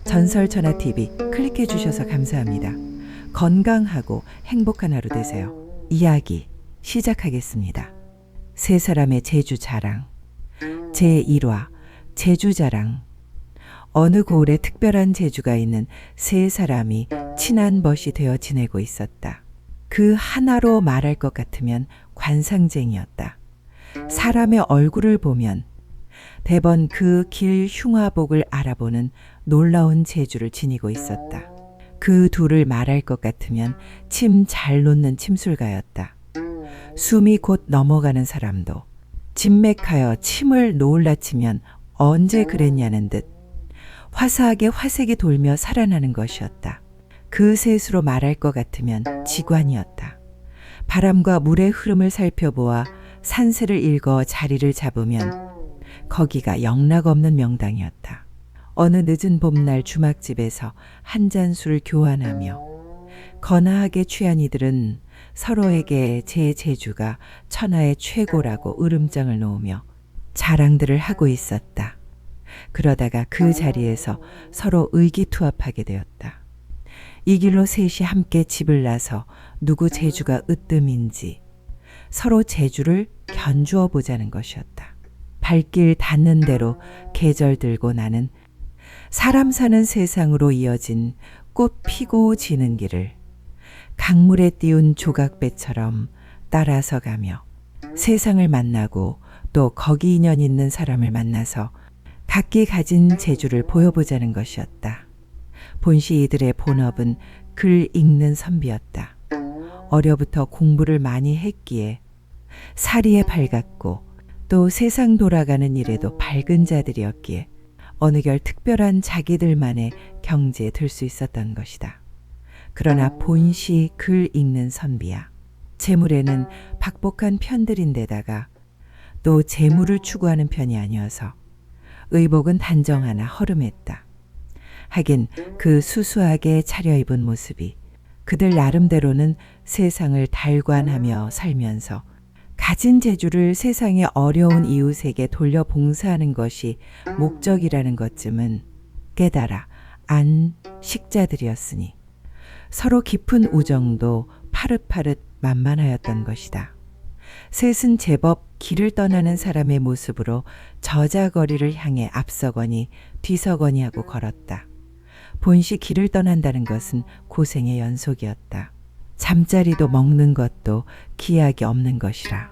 전설천하TV 클릭해 주셔서 감사합니다. 건강하고 행복한 하루 되세요. 이야기 시작하겠습니다. 세 사람의 제주 자랑. 제1화 제주 자랑. 어느 고을에 특별한 재주가 있는 세 사람이 친한 벗이 되어 지내고 있었다. 그 하나로 말할 것 같으면 관상쟁이였다. 사람의 얼굴을 보면 대번 그 길 흉화복을 알아보는 놀라운 재주를 지니고 있었다. 그 둘을 말할 것 같으면 침 잘 놓는 침술가였다. 숨이 곧 넘어가는 사람도 진맥하여 침을 놓을라 치면 언제 그랬냐는 듯 화사하게 화색이 돌며 살아나는 것이었다. 그 셋으로 말할 것 같으면 지관이었다. 바람과 물의 흐름을 살펴보아 산세를 읽어 자리를 잡으면 거기가 영락없는 명당이었다. 어느 늦은 봄날 주막집에서 한 잔 술을 교환하며 거나하게 취한 이들은 서로에게 제 재주가 천하의 최고라고 으름장을 놓으며 자랑들을 하고 있었다. 그러다가 그 자리에서 서로 의기투합하게 되었다. 이 길로 셋이 함께 집을 나서 누구 재주가 으뜸인지 서로 재주를 견주어 보자는 것이었다. 발길 닿는 대로 계절 들고 나는 사람 사는 세상으로 이어진 꽃 피고 지는 길을 강물에 띄운 조각배처럼 따라서 가며 세상을 만나고 또 거기 인연 있는 사람을 만나서 각기 가진 재주를 보여보자는 것이었다. 본시 이들의 본업은 글 읽는 선비였다. 어려부터 공부를 많이 했기에 사리에 밝았고 또 세상 돌아가는 일에도 밝은 자들이었기에 어느 결 특별한 자기들만의 경지에 들 수 있었던 것이다. 그러나 본시 글 읽는 선비야. 재물에는 박복한 편들인데다가 또 재물을 추구하는 편이 아니어서 의복은 단정하나 허름했다. 하긴 그 수수하게 차려입은 모습이 그들 나름대로는 세상을 달관하며 살면서 가진 재주를 세상의 어려운 이웃에게 돌려 봉사하는 것이 목적이라는 것쯤은 깨달아 안 식자들이었으니 서로 깊은 우정도 파릇파릇 만만하였던 것이다. 셋은 제법 길을 떠나는 사람의 모습으로 저자거리를 향해 앞서거니 뒤서거니 하고 걸었다. 본시 길을 떠난다는 것은 고생의 연속이었다. 잠자리도 먹는 것도 기약이 없는 것이라.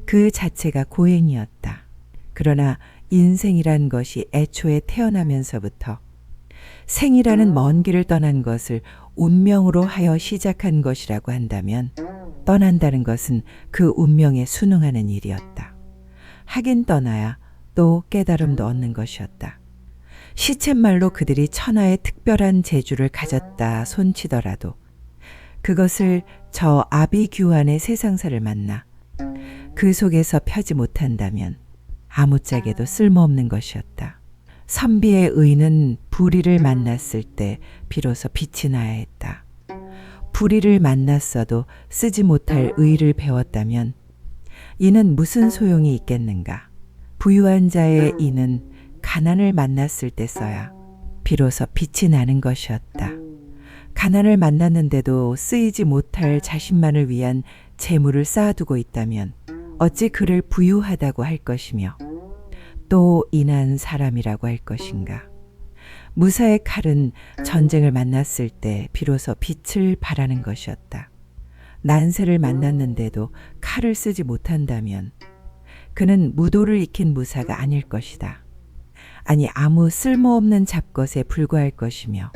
그 자체가 고행이었다. 그러나 인생이란 것이 애초에 태어나면서부터 생이라는 먼 길을 떠난 것을 운명으로 하여 시작한 것이라고 한다면 떠난다는 것은 그 운명에 순응하는 일이었다. 하긴 떠나야 또 깨달음도 얻는 것이었다. 시쳇말로 그들이 천하의 특별한 재주를 가졌다 손치더라도 그것을 저 아비규환의 세상사를 만나 그 속에서 펴지 못한다면 아무짝에도 쓸모없는 것이었다. 선비의 의는 불의를 만났을 때 비로소 빛이 나야 했다. 불의를 만났어도 쓰지 못할 의를 배웠다면 이는 무슨 소용이 있겠는가. 부유한 자의 이는 가난을 만났을 때 써야 비로소 빛이 나는 것이었다. 가난을 만났는데도 쓰이지 못할 자신만을 위한 재물을 쌓아두고 있다면 어찌 그를 부유하다고 할 것이며 또 인한 사람이라고 할 것인가. 무사의 칼은 전쟁을 만났을 때 비로소 빛을 발하는 것이었다. 난세를 만났는데도 칼을 쓰지 못한다면 그는 무도를 익힌 무사가 아닐 것이다. 아니 아무 쓸모없는 잡것에 불과할 것이며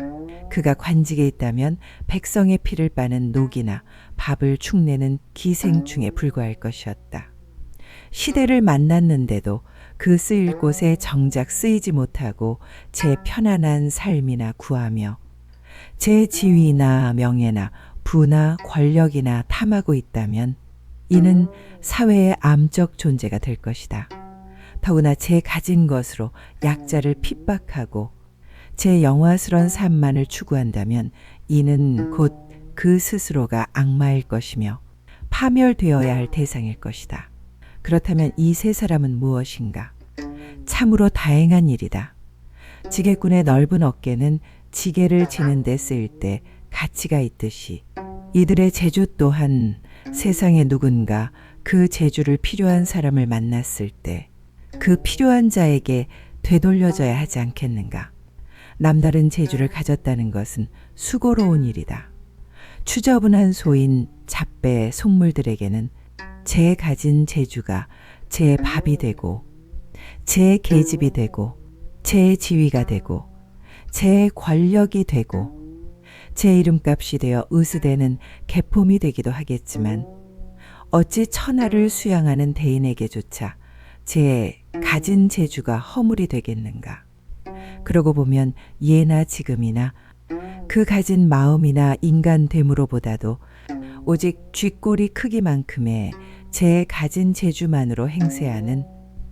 그가 관직에 있다면 백성의 피를 빠는 녹이나 밥을 축내는 기생충에 불과할 것이었다. 시대를 만났는데도 그 쓰일 곳에 정작 쓰이지 못하고 제 편안한 삶이나 구하며 제 지위나 명예나 부나 권력이나 탐하고 있다면 이는 사회의 암적 존재가 될 것이다. 더구나 제 가진 것으로 약자를 핍박하고 제 영화스런 삶만을 추구한다면 이는 곧 그 스스로가 악마일 것이며 파멸되어야 할 대상일 것이다. 그렇다면 이 세 사람은 무엇인가? 참으로 다행한 일이다. 지게꾼의 넓은 어깨는 지게를 지는 데 쓰일 때 가치가 있듯이 이들의 재주 또한 세상에 누군가 그 재주를 필요한 사람을 만났을 때 그 필요한 자에게 되돌려져야 하지 않겠는가. 남다른 재주를 가졌다는 것은 수고로운 일이다. 추저분한 소인 잡배 속물들에게는 제 가진 재주가 제 밥이 되고 제 계집이 되고 제 지위가 되고 제 권력이 되고 제 이름값이 되어 의수되는 계품이 되기도 하겠지만 어찌 천하를 수양하는 대인에게조차 제 가진 재주가 허물이 되겠는가. 그러고 보면 예나 지금이나 그 가진 마음이나 인간됨으로보다도 오직 쥐꼬리 크기만큼의 제 가진 재주만으로 행세하는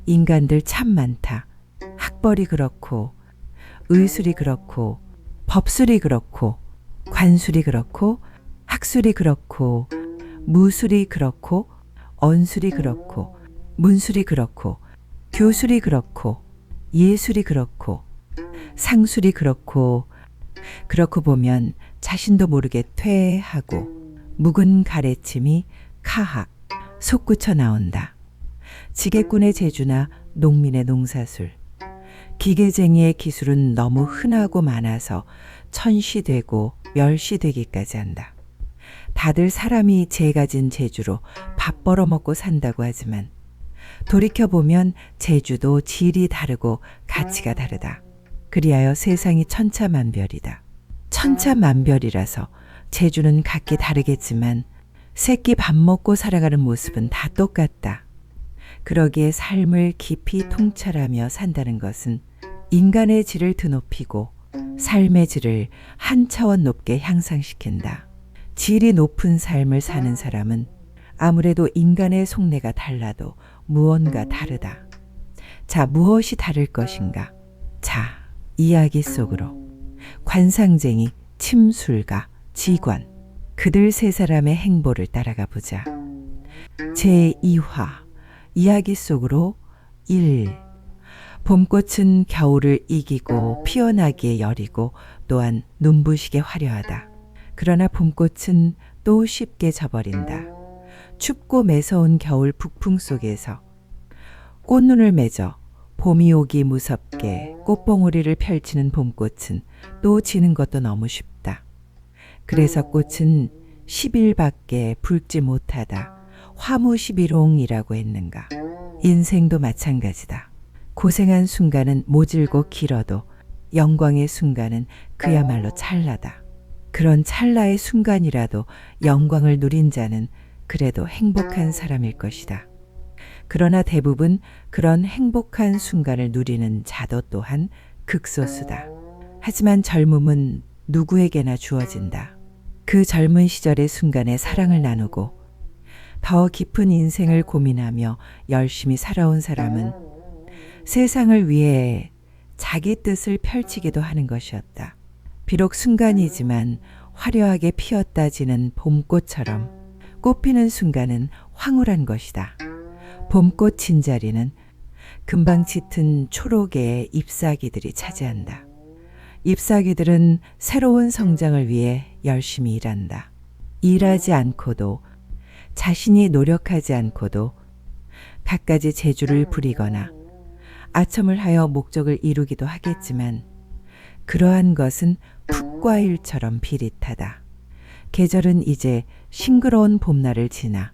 인간들 참 많다. 학벌이 그렇고 의술이 그렇고 법술이 그렇고 관술이 그렇고 학술이 그렇고 무술이 그렇고 언술이 그렇고 문술이 그렇고 교술이 그렇고 예술이 그렇고 상술이 그렇고 보면 자신도 모르게 퇴하고 묵은 가래침이 카학 솟구쳐 나온다. 지게꾼의 재주나 농민의 농사술, 기계쟁이의 기술은 너무 흔하고 많아서 천시되고 멸시되기까지 한다. 다들 사람이 재 가진 재주로 밥 벌어먹고 산다고 하지만 돌이켜보면 재주도 질이 다르고 가치가 다르다. 그리하여 세상이 천차만별이다. 천차만별이라서 재주는 각기 다르겠지만 새끼 밥 먹고 살아가는 모습은 다 똑같다. 그러기에 삶을 깊이 통찰하며 산다는 것은 인간의 질을 드높이고 삶의 질을 한 차원 높게 향상시킨다. 질이 높은 삶을 사는 사람은 아무래도 인간의 속내가 달라도 무언가 다르다. 자, 무엇이 다를 것인가? 자, 이야기 속으로 관상쟁이, 침술가, 지관, 그들 세 사람의 행보를 따라가 보자. 제2화 이야기 속으로 1. 봄꽃은 겨울을 이기고 피어나기에 여리고 또한 눈부시게 화려하다. 그러나 봄꽃은 또 쉽게 져버린다. 춥고 매서운 겨울 북풍 속에서 꽃눈을 맺어 봄이 오기 무섭게 꽃봉오리를 펼치는 봄꽃은 또 지는 것도 너무 쉽다. 그래서 꽃은 10일밖에 붉지 못하다. 화무십일홍이라고 했는가. 인생도 마찬가지다. 고생한 순간은 모질고 길어도 영광의 순간은 그야말로 찰나다. 그런 찰나의 순간이라도 영광을 누린 자는 그래도 행복한 사람일 것이다. 그러나 대부분 그런 행복한 순간을 누리는 자도 또한 극소수다. 하지만 젊음은 누구에게나 주어진다. 그 젊은 시절의 순간에 사랑을 나누고 더 깊은 인생을 고민하며 열심히 살아온 사람은 세상을 위해 자기 뜻을 펼치기도 하는 것이었다. 비록 순간이지만 화려하게 피었다 지는 봄꽃처럼 꽃피는 순간은 황홀한 것이다. 봄꽃 진자리는 금방 짙은 초록의 잎사귀들이 차지한다. 잎사귀들은 새로운 성장을 위해 열심히 일한다. 일하지 않고도 자신이 노력하지 않고도 갖가지 재주를 부리거나 아첨을 하여 목적을 이루기도 하겠지만 그러한 것은 풋과 일처럼 비릿하다. 계절은 이제 싱그러운 봄날을 지나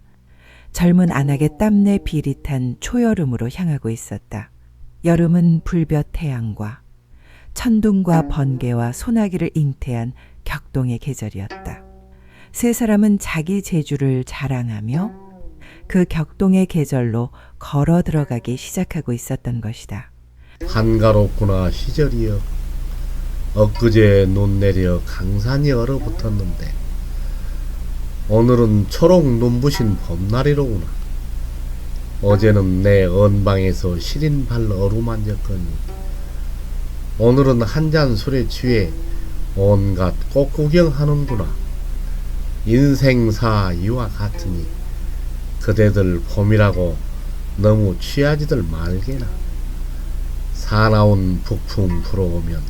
젊은 안악의 땀내 비릿한 초여름으로 향하고 있었다. 여름은 불볕 태양과 천둥과 번개와 소나기를 잉태한 격동의 계절이었다. 세 사람은 자기 재주를 자랑하며 그 격동의 계절로 걸어 들어가기 시작하고 있었던 것이다. 한가롭구나 시절이여. 엊그제 눈 내려 강산이 얼어붙었는데 오늘은 초록 눈부신 봄날이로구나. 어제는 내 언방에서 시린 발 어루만졌거니 오늘은 한 잔 술에 취해 온갖 꽃 구경하는구나. 인생사 이와 같으니 그대들 봄이라고 너무 취하지들 말게나. 사나운 북풍 불어오면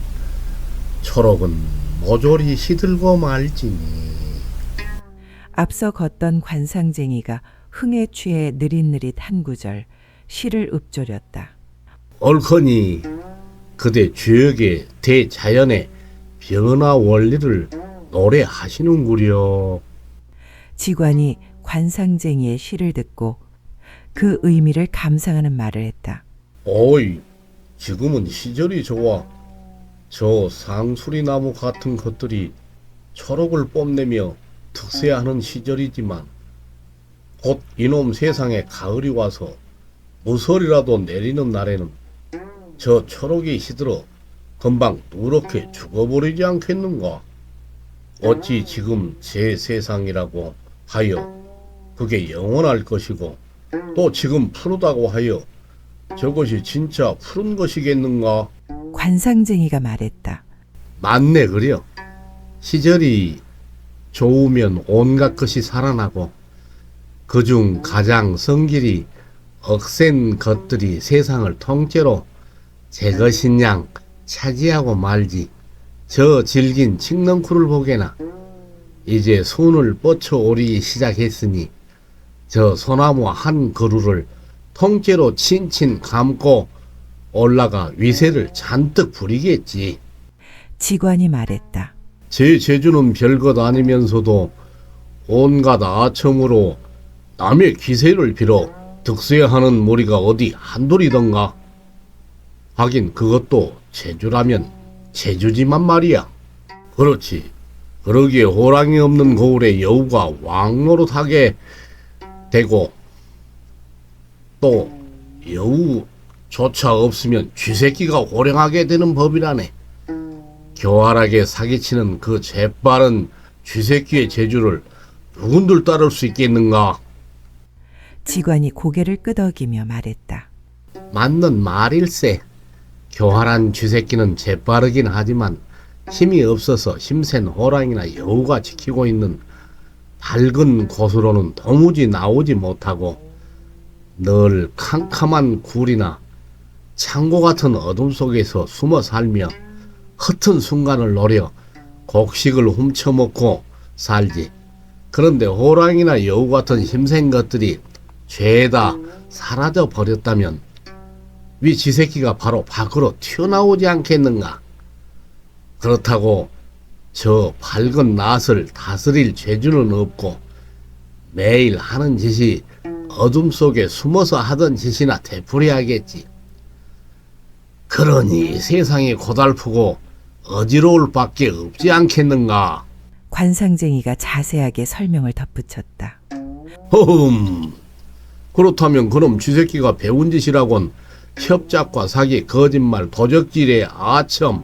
초록은 모조리 시들고 말지니. 앞서 걷던 관상쟁이가 흥에 취해 느릿느릿 한 구절 시를 읊조렸다. 옳거니 그대 주역의 대자연의 변화 원리를 노래하시는구려. 지관이 관상쟁이의 시를 듣고 그 의미를 감상하는 말을 했다. 오이, 지금은 시절이 좋아. 저 상수리 나무 같은 것들이 초록을 뽐내며 특세하는 시절이지만 곧 이놈 세상에 가을이 와서 무설이라도 내리는 날에는 저 초록이 시들어 금방 누렇게 죽어버리지 않겠는가? 어찌 지금 제 세상이라고 하여 그게 영원할 것이고 또 지금 푸르다고 하여 저것이 진짜 푸른 것이겠는가? 관상쟁이가 말했다. 맞네 그려. 시절이 좋으면 온갖 것이 살아나고 그중 가장 성질이 억센 것들이 세상을 통째로 제 것인 양 차지하고 말지. 저 질긴 칡넝쿨을 보게나 이제 손을 뻗쳐 오르기 시작했으니 저 소나무 한 그루를 통째로 친친 감고 올라가 위세를 잔뜩 부리겠지. 지관이 말했다. 제 재주는 별것 아니면서도 온갖 아첨으로 남의 기세를 빌어 득세하는 무리가 어디 한둘이던가. 하긴 그것도 재주라면 재주지만 말이야. 그렇지. 그러기에 호랑이 없는 거울에 여우가 왕노릇하게 되고 또 여우조차 없으면 쥐새끼가 호령하게 되는 법이라네. 교활하게 사기치는 그 재빠른 쥐새끼의 재주를 누군들 따를 수 있겠는가? 지관이 고개를 끄덕이며 말했다. 맞는 말일세. 교활한 쥐새끼는 재빠르긴 하지만 힘이 없어서 힘센 호랑이나 여우가 지키고 있는 밝은 곳으로는 도무지 나오지 못하고 늘 캄캄한 굴이나 창고 같은 어둠 속에서 숨어 살며 허튼 순간을 노려 곡식을 훔쳐먹고 살지. 그런데 호랑이나 여우 같은 힘센 것들이 죄다 사라져 버렸다면 위 지새끼가 바로 밖으로 튀어나오지 않겠는가? 그렇다고 저 밝은 낯을 다스릴 재주는 없고 매일 하는 짓이 어둠 속에 숨어서 하던 짓이나 되풀이하겠지. 그러니 세상이 고달프고 어지러울 밖에 없지 않겠는가? 관상쟁이가 자세하게 설명을 덧붙였다. 그렇다면 그럼 쥐새끼가 배운 짓이라곤 협작과 사기, 거짓말, 도적질에 아첨,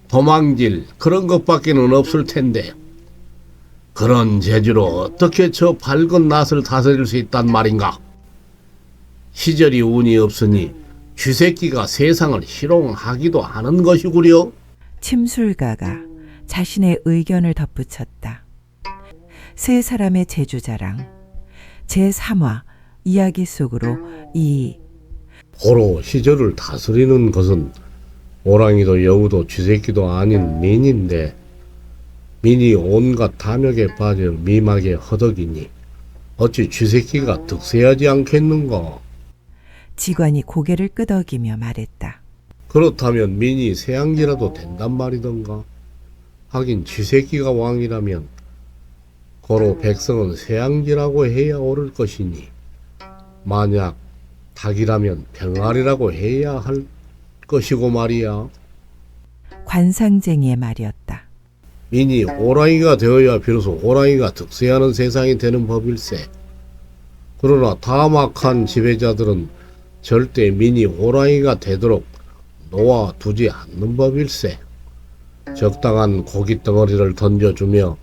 도망질 그런 것밖에는 없을 텐데 그런 재주로 어떻게 저 밝은 낯을 다스릴 수 있단 말인가? 시절이 운이 없으니 쥐새끼가 세상을 희롱하기도 하는 것이구려. 침술가가 자신의 의견을 덧붙였다. 세 사람의 재주자랑 제3화 이야기 속으로 고로 시절을 다스리는 것은 호랑이도 여우도 쥐새끼도 아닌 민인데 민이 온갖 탐욕에 빠져 미막에 허덕이니 어찌 쥐새끼가 득세하지 않겠는가? 지관이 고개를 끄덕이며 말했다. 그렇다면 민이 세양지라도 된단 말이던가? 하긴 쥐새끼가 왕이라면 고로 백성은 세양지라고 해야 옳을 것이니 만약 닭이라면 병아리라고 해야 할 것이고 말이야. 관상쟁이의 말이었다. 민이 호랑이가 되어야 비로소 호랑이가 득세하는 세상이 되는 법일세. 그러나 타막한 지배자들은 절대 민이 호랑이가 되도록 놓아두지 않는 법일세. 적당한 고깃 덩어리를 던져주며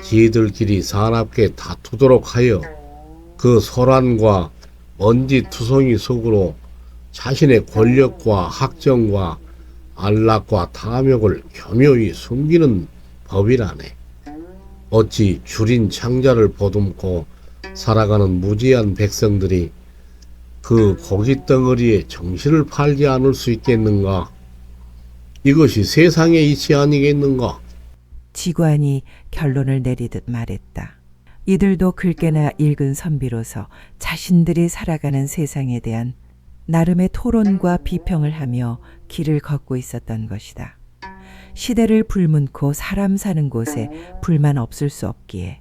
지들끼리 사납게 다투도록 하여 그 소란과 먼지 투성이 속으로 자신의 권력과 학정과 안락과 탐욕을 교묘히 숨기는 법이라네. 어찌 줄인 창자를 보듬고 살아가는 무지한 백성들이 그 고깃 덩어리에 정신을 팔지 않을 수 있겠는가? 이것이 세상의 이치 아니겠는가? 지관이 결론을 내리듯 말했다. 이들도 글깨나 읽은 선비로서 자신들이 살아가는 세상에 대한 나름의 토론과 비평을 하며 길을 걷고 있었던 것이다. 시대를 불문코 사람 사는 곳에 불만 없을 수 없기에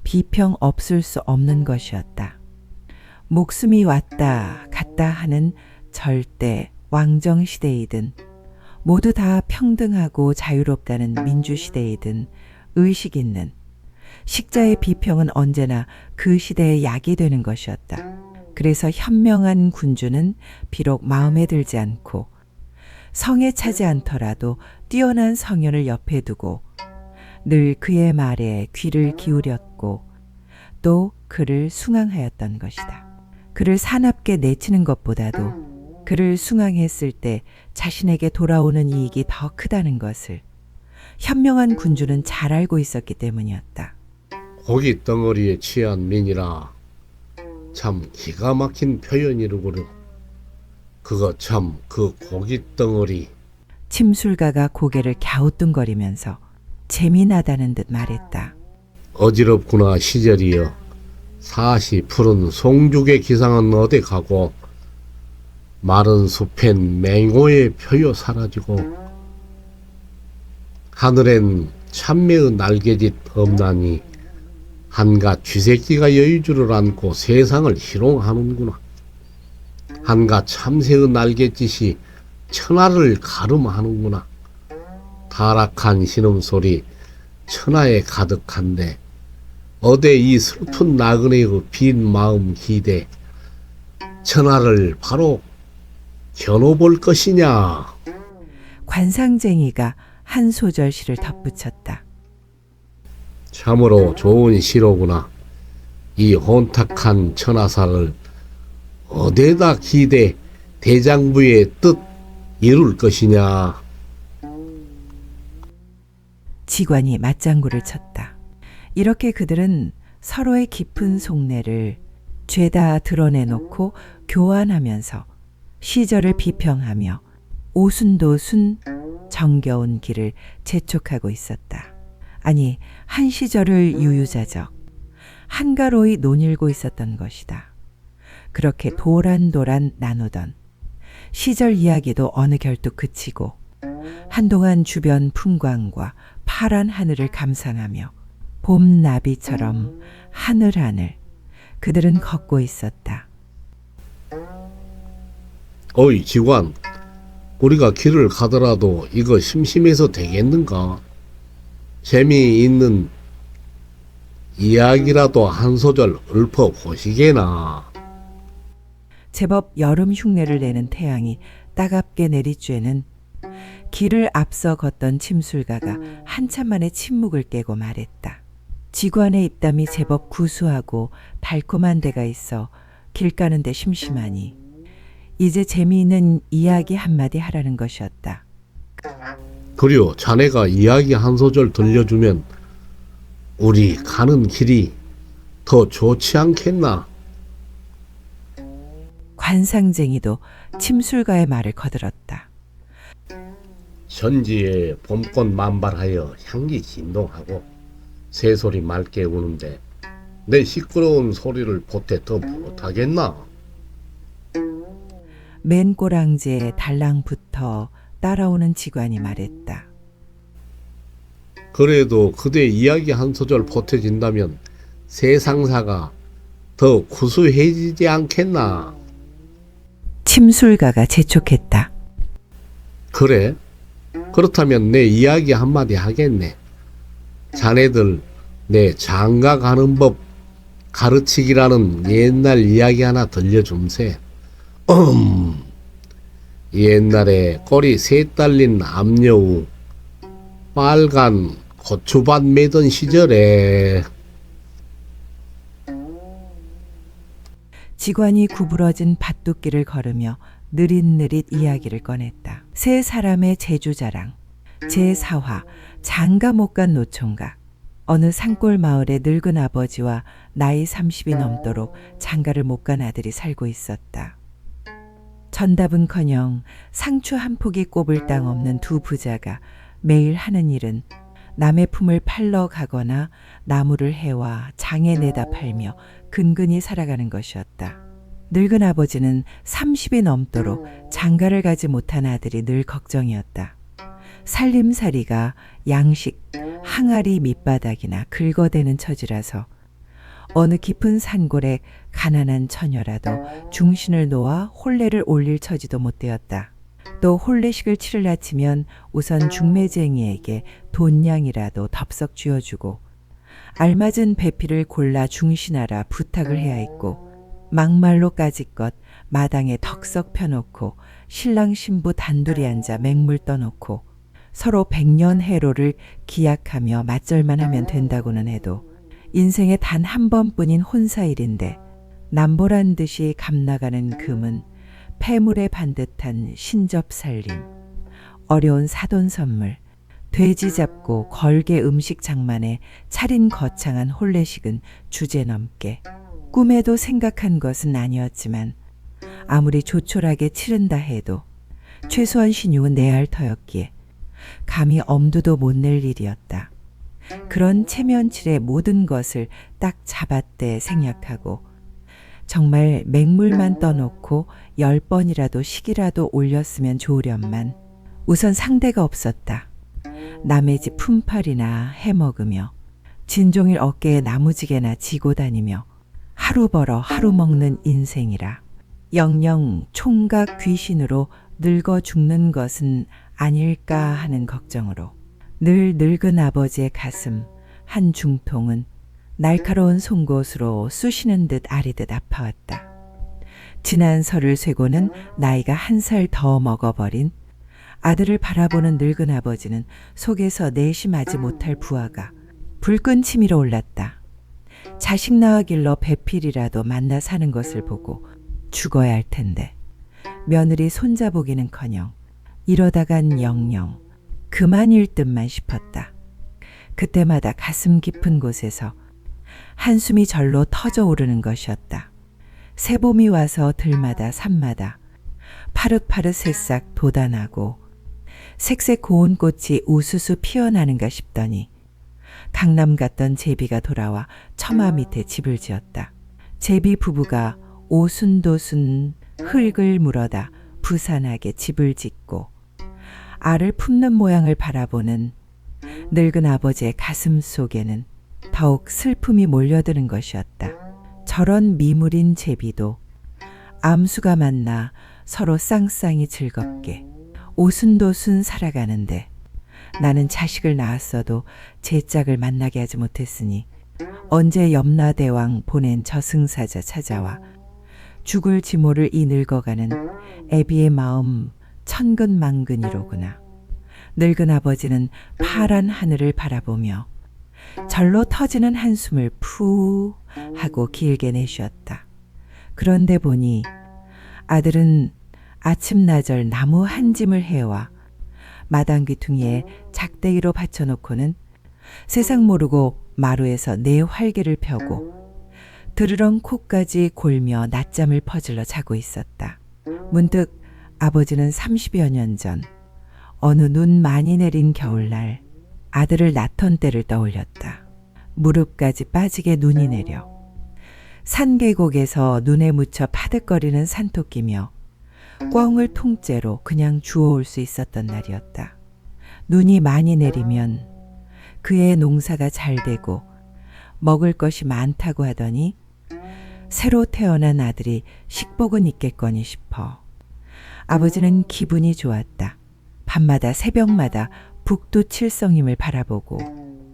비평 없을 수 없는 것이었다. 목숨이 왔다 갔다 하는 절대 왕정 시대이든 모두 다 평등하고 자유롭다는 민주시대이든 의식 있는 식자의 비평은 언제나 그 시대의 약이 되는 것이었다. 그래서 현명한 군주는 비록 마음에 들지 않고 성에 차지 않더라도 뛰어난 성현을 옆에 두고 늘 그의 말에 귀를 기울였고 또 그를 숭앙하였던 것이다. 그를 사납게 내치는 것보다도 그를 숭앙했을 때 자신에게 돌아오는 이익이 더 크다는 것을 현명한 군주는 잘 알고 있었기 때문이었다. 고깃 덩어리에 취한 민이라 참 기가 막힌 표현이로구려. 그거 참 그 고깃 덩어리. 침술가가 고개를 갸우뚱거리면서 재미나다는 듯 말했다. 어지럽구나 시절이여. 사시 푸른 송죽의 기상은 어디 가고 마른 숲엔 맹호의 표요 사라지고 하늘엔 참매의 날개짓 없나니 한갓 쥐새끼가 여의주를 안고 세상을 희롱하는구나. 한갓 참새의 날갯짓이 천하를 가름하는구나. 타락한 신음소리 천하에 가득한데 어디 이 슬픈 나그네의 빈 마음 기대 천하를 바로 겨눠볼 것이냐. 관상쟁이가 한 소절 시를 덧붙였다. 참으로 좋은 시로구나. 이 혼탁한 천하사를 어디에다 기대 대장부의 뜻 이룰 것이냐. 지관이 맞장구를 쳤다. 이렇게 그들은 서로의 깊은 속내를 죄다 드러내놓고 교환하면서 시절을 비평하며 오순도순 정겨운 길을 재촉하고 있었다. 아니, 한 시절을 유유자적 한가로이 논일고 있었던 것이다. 그렇게 도란도란 나누던 시절 이야기도 어느 결뚝 그치고 한동안 주변 풍광과 파란 하늘을 감상하며 봄 나비처럼 하늘하늘 그들은 걷고 있었다. 어이 지관, 우리가 길을 가더라도 이거 심심해서 되겠는가? 재미있는 이야기라도 한 소절 읊어보시게나. 제법 여름 흉내를 내는 태양이 따갑게 내리쬐는 길을 앞서 걷던 침술가가 한참 만에 침묵을 깨고 말했다. 지관의 입담이 제법 구수하고 달콤한 데가 있어 길 가는데 심심하니 이제 재미있는 이야기 한마디 하라는 것이었다. 그려 자네가 이야기 한 소절 들려주면 우리 가는 길이 더 좋지 않겠나? 관상쟁이도 침술가의 말을 거들었다. 현지에 봄꽃 만발하여 향기 진동하고 새소리 맑게 우는데 내 시끄러운 소리를 보태 더 못하겠나? 맨 꼬랑지에 달랑붙어 따라오는 지관이 말했다. 그래도 그대 이야기 한 소절 보태진다면 세상사가 더 구수해지지 않겠나? 침술가가 재촉했다. 그래? 그렇다면 내 이야기 한마디 하겠네. 자네들 내 장가 가는 법 가르치기라는 옛날 이야기 하나 들려줌세. 옛날에 꼬리 셋 달린 암여우 빨간 고추밭 매던 시절에 지관이 구부러진 밭둑길을 걸으며 느릿느릿 이야기를 꺼냈다. 세 사람의 제주자랑, 제4화 장가 못 간 노총각. 어느 산골 마을에 늙은 아버지와 나이 30이 넘도록 장가를 못 간 아들이 살고 있었다. 전답은커녕 상추 한 포기 꼽을 땅 없는 두 부자가 매일 하는 일은 남의 품을 팔러 가거나 나무를 해와 장에 내다 팔며 근근히 살아가는 것이었다. 늙은 아버지는 30이 넘도록 장가를 가지 못한 아들이 늘 걱정이었다. 살림살이가 양식, 항아리 밑바닥이나 긁어대는 처지라서 어느 깊은 산골에 가난한 처녀라도 중신을 놓아 혼례를 올릴 처지도 못 되었다. 또 혼례식을 치를 아치면 우선 중매쟁이에게 돈냥이라도 덥석 쥐어주고 알맞은 배필을 골라 중신하라 부탁을 해야 했고 막말로 까짓것 마당에 덕석 펴놓고 신랑 신부 단둘이 앉아 맹물 떠놓고 서로 백년해로를 기약하며 맞절만 하면 된다고는 해도 인생에 단 한 번뿐인 혼사일인데 남보란 듯이 감나가는 금은 폐물에 반듯한 신접살림, 어려운 사돈 선물, 돼지 잡고 걸개 음식 장만에 차린 거창한 혼례식은 주제넘게 꿈에도 생각한 것은 아니었지만 아무리 조촐하게 치른다 해도 최소한 신용은 내야 할 터였기에 감히 엄두도 못 낼 일이었다. 그런 체면칠의 모든 것을 딱 잡았대 생략하고 정말 맹물만 떠놓고 10번이라도 식이라도 올렸으면 좋으련만 우선 상대가 없었다. 남의 집 품팔이나 해먹으며 진종일 어깨에 나무지게나 지고 다니며 하루 벌어 하루 먹는 인생이라 영영 총각 귀신으로 늙어 죽는 것은 아닐까 하는 걱정으로 늘 늙은 아버지의 가슴 한 중통은 날카로운 송곳으로 쑤시는 듯 아리듯 아파왔다. 지난 설을 쇠고는 나이가 1살 더 먹어버린 아들을 바라보는 늙은 아버지는 속에서 내심하지 못할 부하가 불끈 치밀어 올랐다. 자식 낳아 길러 배필이라도 만나 사는 것을 보고 죽어야 할 텐데 며느리 손자보기는커녕 이러다간 영영 그만일 듯만 싶었다. 그때마다 가슴 깊은 곳에서 한숨이 절로 터져 오르는 것이었다. 새봄이 와서 들마다 산마다 파릇파릇 새싹 돋아나고 색색 고운 꽃이 우수수 피어나는가 싶더니 강남 갔던 제비가 돌아와 처마 밑에 집을 지었다. 제비 부부가 오순도순 흙을 물어다 부산하게 집을 짓고 알을 품는 모양을 바라보는 늙은 아버지의 가슴 속에는 더욱 슬픔이 몰려드는 것이었다. 저런 미물인 제비도 암수가 만나 서로 쌍쌍이 즐겁게 오순도순 살아가는데 나는 자식을 낳았어도 제 짝을 만나게 하지 못했으니 언제 염라대왕 보낸 저승사자 찾아와 죽을 지모를 이 늙어가는 애비의 마음 천근만근이로구나. 늙은 아버지는 파란 하늘을 바라보며 절로 터지는 한숨을 푸 하고 길게 내쉬었다. 그런데 보니 아들은 아침나절 나무 한 짐을 해와 마당 귀퉁이에 작대기로 받쳐놓고는 세상 모르고 마루에서 내 활개를 펴고 드르렁 코까지 골며 낮잠을 퍼질러 자고 있었다. 문득 아버지는 30여 년 전 어느 눈 많이 내린 겨울날 아들을 낳던 때를 떠올렸다. 무릎까지 빠지게 눈이 내려 산계곡에서 눈에 묻혀 파득거리는 산토끼며 꿩을 통째로 그냥 주워올 수 있었던 날이었다. 눈이 많이 내리면 그의 농사가 잘 되고 먹을 것이 많다고 하더니 새로 태어난 아들이 식복은 있겠거니 싶어 아버지는 기분이 좋았다. 밤마다 새벽마다 북두칠성님을 바라보고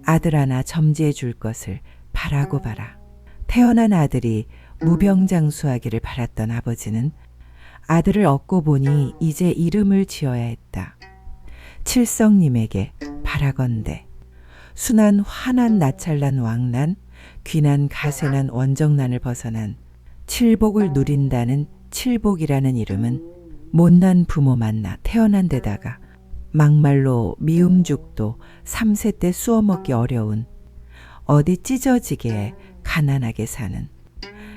아들 하나 점지해 줄 것을 바라고 봐라. 태어난 아들이 무병장수하기를 바랐던 아버지는 아들을 얻고 보니 이제 이름을 지어야 했다. 칠성님에게 바라건대 순한 환한 나찰난 왕난 귀난 가세난 원정난을 벗어난 칠복을 누린다는 칠복이라는 이름은 못난 부모 만나 태어난 데다가 막말로 미음죽도 3세 때 쑤어 먹기 어려운 어디 찢어지게 가난하게 사는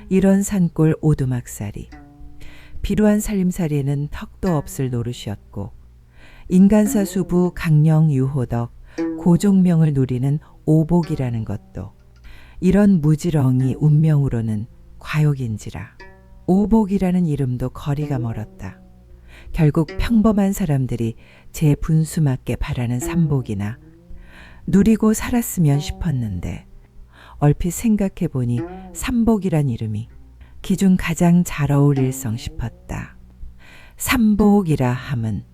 이런 산골 오두막살이 비루한 살림살이에는 턱도 없을 노릇이었고 인간사 수부 강령 유호덕 고종명을 누리는 오복이라는 것도 이런 무지렁이 운명으로는 과욕인지라. 오복이라는 이름도 거리가 멀었다. 결국 평범한 사람들이 제 분수맞게 바라는 삼복이나 누리고 살았으면 싶었는데 얼핏 생각해보니 삼복이란 이름이 기중 가장 잘 어울릴성 싶었다. 삼복이라 함은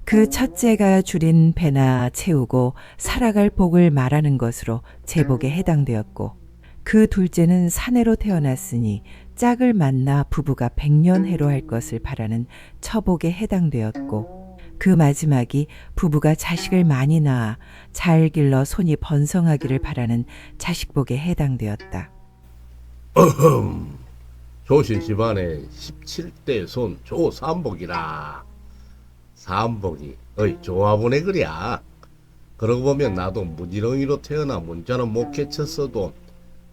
그 첫째가 줄인 배나 채우고 살아갈 복을 말하는 것으로 제복에 해당되었고 그 둘째는 사내로 태어났으니 짝을 만나 부부가 백년해로 할 것을 바라는 처복에 해당되었고 그 마지막이 부부가 자식을 많이 낳아 잘 길러 손이 번성하기를 바라는 자식복에 해당되었다. 조신 집안의 17대 손 조삼복이라. 삼복이 어이 좋아보네 그랴. 그러고 보면 나도 무지렁이로 태어나 문자는 못 개쳤어도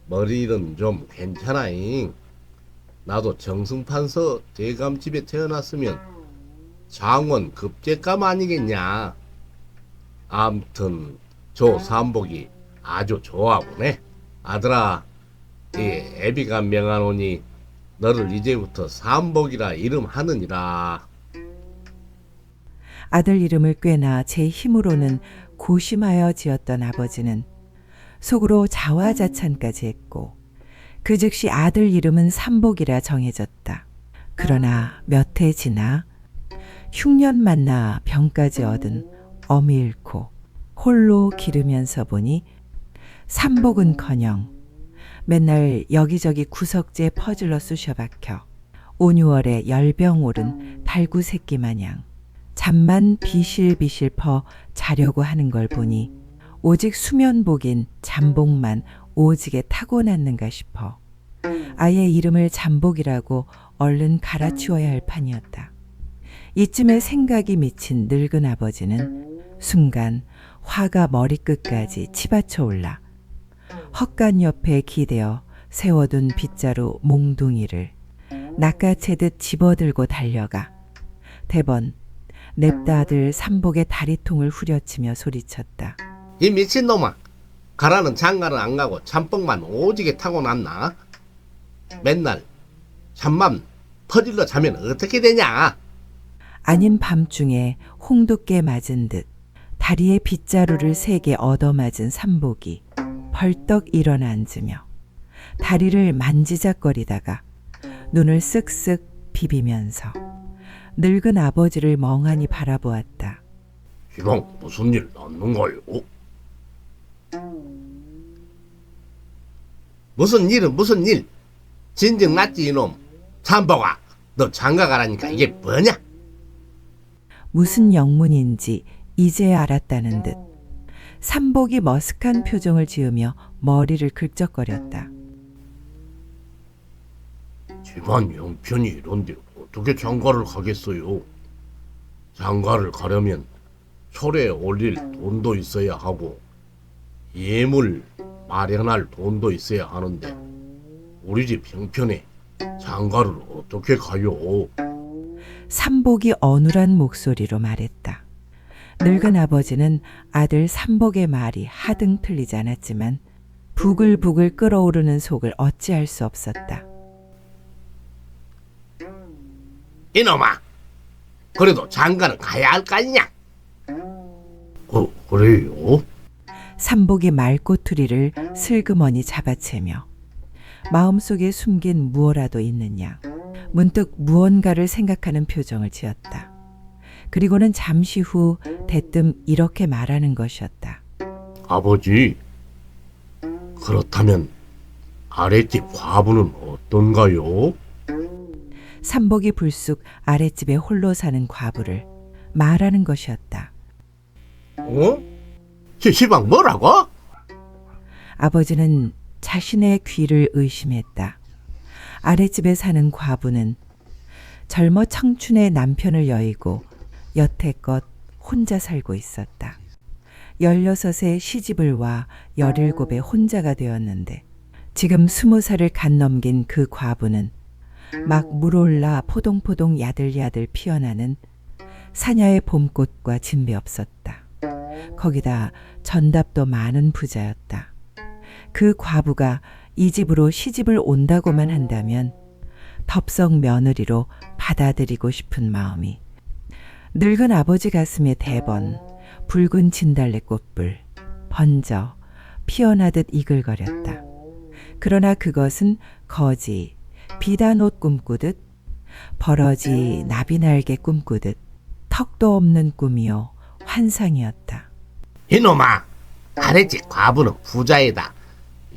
머리는 좀 괜찮아잉. 나도 정승판서 대감집에 태어났으면 장원 급제감 아니겠냐. 암튼 조삼복이 아주 좋아보네. 아들아, 이 애비가 명하노니 너를 이제부터 삼복이라 이름하느니라. 아들 이름을 꿰나 제 힘으로는 고심하여 지었던 아버지는 속으로 자화자찬까지 했고 그 즉시 아들 이름은 삼복이라 정해졌다. 그러나 몇 해 지나 흉년 만나 병까지 얻은 어미 잃고 홀로 기르면서 보니 삼복은커녕 맨날 여기저기 구석지에 퍼질러 쑤셔박혀 5, 6월에 열병 오른 달구 새끼 마냥 잠만 비실비실 퍼 자려고 하는 걸 보니 오직 수면복인 잠복만 오지게 타고났는가 싶어 아예 이름을 잠복이라고 얼른 갈아치워야 할 판이었다. 이쯤에 생각이 미친 늙은 아버지는 순간 화가 머리끝까지 치받쳐 올라 헛간 옆에 기대어 세워둔 빗자루 몽둥이를 낚아채듯 집어들고 달려가 대번 냅다 아들 삼복의 다리통을 후려치며 소리쳤다. 이 미친놈아, 가라는 장가는 안 가고 잠복만 오지게 타고났나? 맨날 잠만 퍼질러 자면 어떻게 되냐? 아닌 밤중에 홍두깨 맞은 듯 다리에 빗자루를 3개 얻어맞은 삼복이 벌떡 일어나 앉으며 다리를 만지작거리다가 눈을 쓱쓱 비비면서 늙은 아버지를 멍하니 바라보았다. 이방 무슨 일 났는가요? 무슨 일은 무슨 일? 진즉 났지 이놈. 삼복아, 너 장가 가라니까 이게 뭐냐? 무슨 영문인지 이제 알았다는 듯 삼복이 머쓱한 표정을 지으며 머리를 긁적거렸다. 집안 형편이 이런데 어떻게 장가를 가겠어요? 장가를 가려면 철에 올릴 돈도 있어야 하고 예물 마련할 돈도 있어야 하는데 우리 집 형편에 장가를 어떻게 가요? 삼복이 어눌한 목소리로 말했다. 늙은 아버지는 아들 삼복의 말이 하등 틀리지 않았지만 부글부글 끓어오르는 속을 어찌할 수 없었다. 이놈아, 그래도 장가는 가야 할 거 아니냐? 그래요? 삼복이 말꼬투리를 슬그머니 잡아채며 마음속에 숨긴 무엇라도 있느냐 문득 무언가를 생각하는 표정을 지었다. 그리고는 잠시 후 대뜸 이렇게 말하는 것이었다. 아버지, 그렇다면 아랫집 과부는 어떤가요? 삼복이 불쑥 아랫집에 홀로 사는 과부를 말하는 것이었다. 어? 시방 뭐라고? 아버지는 자신의 귀를 의심했다. 아랫집에 사는 과부는 젊어 청춘의 남편을 여의고 여태껏 혼자 살고 있었다. 16에 시집을 와 17에 혼자가 되었는데 지금 20살을 갓 넘긴 그 과부는 막 물올라 포동포동 야들야들 피어나는 사냐의 봄꽃과 진배 없었다. 거기다 전답도 많은 부자였다. 그 과부가 이 집으로 시집을 온다고만 한다면 덥석 며느리로 받아들이고 싶은 마음이 늙은 아버지 가슴에 대번 붉은 진달래 꽃불 번져 피어나듯 이글거렸다. 그러나 그것은 거지 비단옷 꿈꾸듯 버러지 나비날개 꿈꾸듯 턱도 없는 꿈이요 환상이었다. 이놈아, 아래집 과부는 부자이다.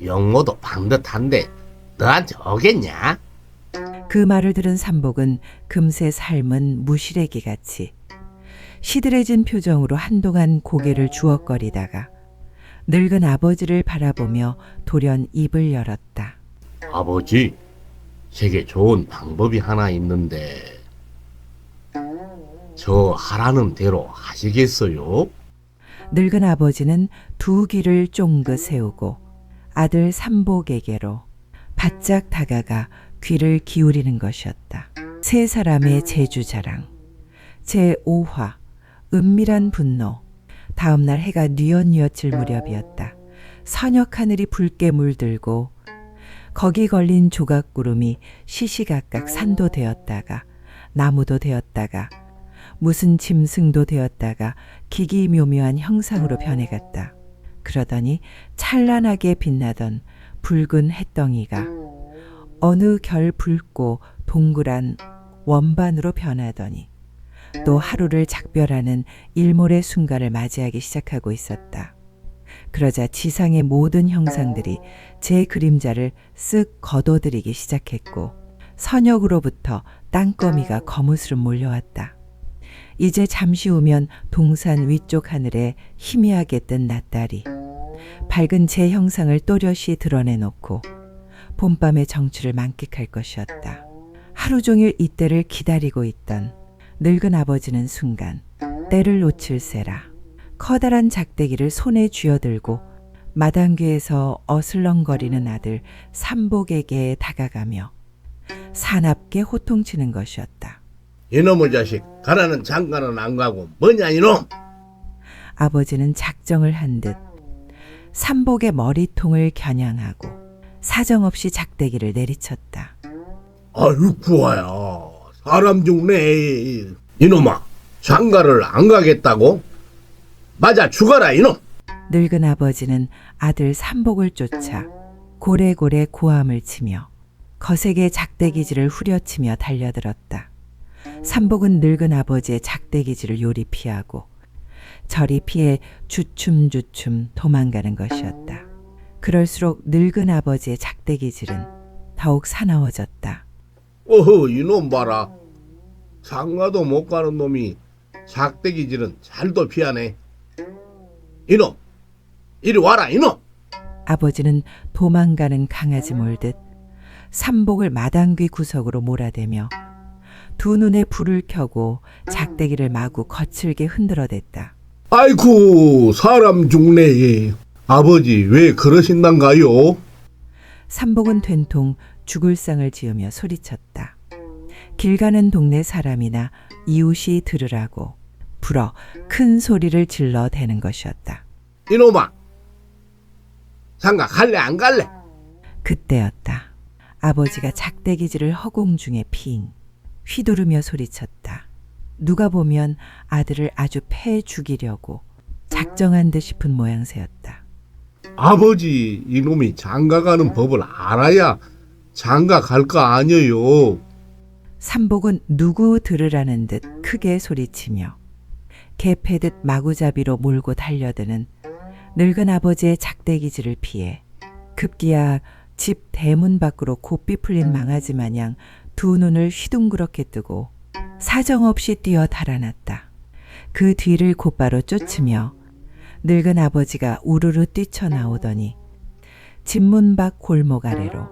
영모도 반듯한데 너한테 오겠냐? 그 말을 들은 삼복은 금세 삶은 무시래기같이 시들해진 표정으로 한동안 고개를 주걱거리다가 늙은 아버지를 바라보며 돌연 입을 열었다. 아버지, 제게 좋은 방법이 하나 있는데 저 하라는 대로 하시겠어요? 늙은 아버지는 두 귀를 쫑긋 세우고 아들 삼복에게로 바짝 다가가 귀를 기울이는 것이었다. 세 사람의 재주자랑 제5화 은밀한 분노. 다음 날 해가 뉘엿뉘엿질 무렵이었다. 선역 하늘이 붉게 물들고 거기 걸린 조각구름이 시시각각 산도 되었다가 나무도 되었다가 무슨 짐승도 되었다가 기기묘묘한 형상으로 변해갔다. 그러더니 찬란하게 빛나던 붉은 햇덩이가 어느 결 붉고 동그란 원반으로 변하더니 또 하루를 작별하는 일몰의 순간을 맞이하기 시작하고 있었다. 그러자 지상의 모든 형상들이 제 그림자를 쓱 걷어들이기 시작했고 선역으로부터 땅거미가 거무스름 몰려왔다. 이제 잠시 후면 동산 위쪽 하늘에 희미하게 뜬 낫달이 밝은 제 형상을 또렷이 드러내놓고 봄밤의 정취를 만끽할 것이었다. 하루 종일 이때를 기다리고 있던 늙은 아버지는 순간 때를 놓칠세라 커다란 작대기를 손에 쥐어들고 마당귀에서 어슬렁거리는 아들 삼복에게 다가가며 사납게 호통치는 것이었다. 이놈의 자식, 가라는 장가는 안 가고 뭐냐 이놈? 아버지는 작정을 한 듯 삼복의 머리통을 겨냥하고 사정없이 작대기를 내리쳤다. 아유 구하야, 사람 죽네. 이놈아, 장가를 안 가겠다고? 맞아 죽어라 이놈. 늙은 아버지는 아들 삼복을 쫓아 고래고래 고함을 치며 거세게 작대기질을 후려치며 달려들었다. 삼복은 늙은 아버지의 작대기질을 요리 피하고 저리 피해 주춤주춤 도망가는 것이었다. 그럴수록 늙은 아버지의 작대기질은 더욱 사나워졌다. 어허, 이놈 봐라. 장가도 못 가는 놈이 작대기질은 잘도 피하네. 이놈, 이리 와라 이놈. 아버지는 도망가는 강아지 몰듯 삼복을 마당귀 구석으로 몰아대며 두 눈에 불을 켜고 작대기를 마구 거칠게 흔들어댔다. 아이쿠, 사람 죽네. 아버지 왜 그러신단가요? 삼복은 된통 죽을 상을 지으며 소리쳤다. 길 가는 동네 사람이나 이웃이 들으라고 불어 큰 소리를 질러 대는 것이었다. 이놈아, 장가 갈래 안 갈래? 그때였다. 아버지가 작대기질을 허공 중에 핑 휘두르며 소리쳤다. 누가 보면 아들을 아주 패 죽이려고 작정한 듯 싶은 모양새였다. 아버지, 이놈이 장가 가는 법을 알아야 장가 갈 거 아니에요. 삼복은 누구 들으라는 듯 크게 소리치며 개 패듯 마구잡이로 몰고 달려드는 늙은 아버지의 작대기질을 피해 급기야 집 대문 밖으로 곱비 풀린 망아지 마냥 두 눈을 휘둥그렇게 뜨고 사정없이 뛰어 달아났다. 그 뒤를 곧바로 쫓으며 늙은 아버지가 우르르 뛰쳐나오더니 집문 밖 골목 아래로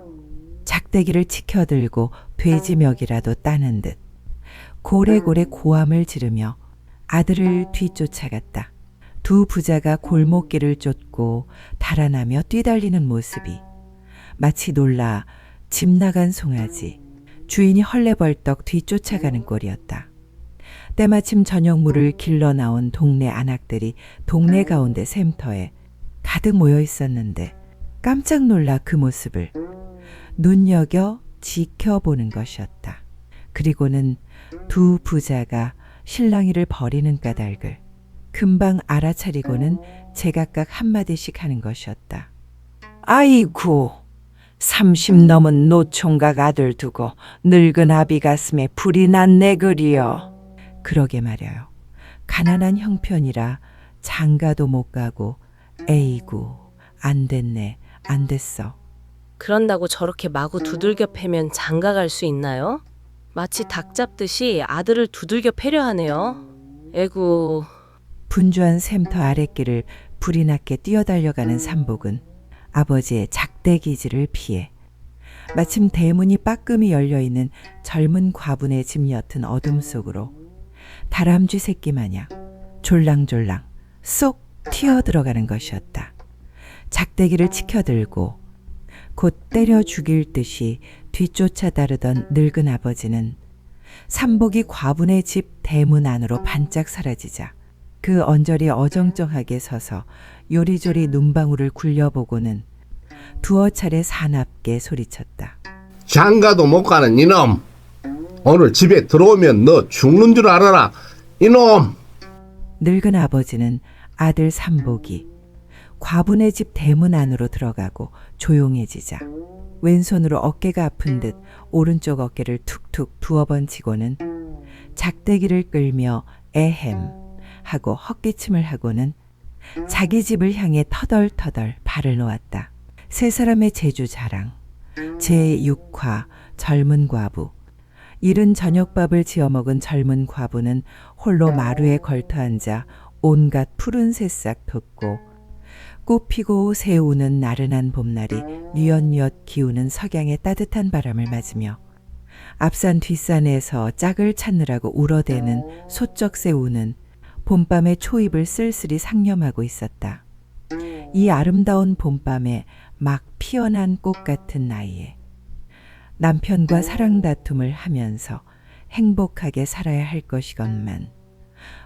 작대기를 치켜들고 돼지멱이라도 따는 듯 고래고래 고함을 지르며 아들을 뒤쫓아갔다. 두 부자가 골목길을 쫓고 달아나며 뛰달리는 모습이 마치 놀라 집 나간 송아지 주인이 헐레벌떡 뒤쫓아가는 꼴이었다. 때마침 저녁물을 길러 나온 동네 안악들이 동네 가운데 샘터에 가득 모여 있었는데 깜짝 놀라 그 모습을 눈여겨 지켜보는 것이었다. 그리고는 두 부자가 실랑이를 벌이는 까닭을 금방 알아차리고는 제각각 한마디씩 하는 것이었다. 아이고, 30 넘은 노총각 아들 두고 늙은 아비 가슴에 불이 났네 그리여. 그러게 말여요. 가난한 형편이라 장가도 못 가고 에이구 안 됐네 안 됐어. 그런다고 저렇게 마구 두들겨 패면 장가 갈 수 있나요? 마치 닭 잡듯이 아들을 두들겨 패려 하네요. 에구. 분주한 샘터 아랫길을 불이 났게 뛰어달려가는 삼복은 아버지의 작대기질을 피해 마침 대문이 빠끔히 열려있는 젊은 과분의 집 옅은 어둠 속으로 다람쥐 새끼 마냥 졸랑졸랑 쏙 튀어들어가는 것이었다. 작대기를 치켜들고 곧 때려 죽일 듯이 뒤쫓아 따르던 늙은 아버지는 삼복이 과분의 집 대문 안으로 반짝 사라지자 그 언저리 어정쩡하게 서서 요리조리 눈방울을 굴려보고는 두어 차례 사납게 소리쳤다. 장가도 못 가는 이놈! 오늘 집에 들어오면 너 죽는 줄 알아라, 이놈! 늙은 아버지는 아들 삼복이 과분의 집 대문 안으로 들어가고 조용해지자 왼손으로 어깨가 아픈 듯 오른쪽 어깨를 툭툭 두어 번 치고는 작대기를 끌며 에헴 하고 헛기침을 하고는 자기 집을 향해 터덜터덜 발을 놓았다. 세 사람의 제주 자랑, 제6화 젊은 과부. 이른 저녁밥을 지어 먹은 젊은 과부는 홀로 마루에 걸터앉아 온갖 푸른 새싹 돋고 꽃피고 새우는 나른한 봄날이 뉘엿뉘엿 기우는 석양의 따뜻한 바람을 맞으며 앞산 뒷산에서 짝을 찾느라고 울어대는 소쩍새 우는 봄밤의 초입을 쓸쓸히 상념하고 있었다. 이 아름다운 봄밤에 막 피어난 꽃 같은 나이에 남편과 사랑 다툼을 하면서 행복하게 살아야 할 것이건만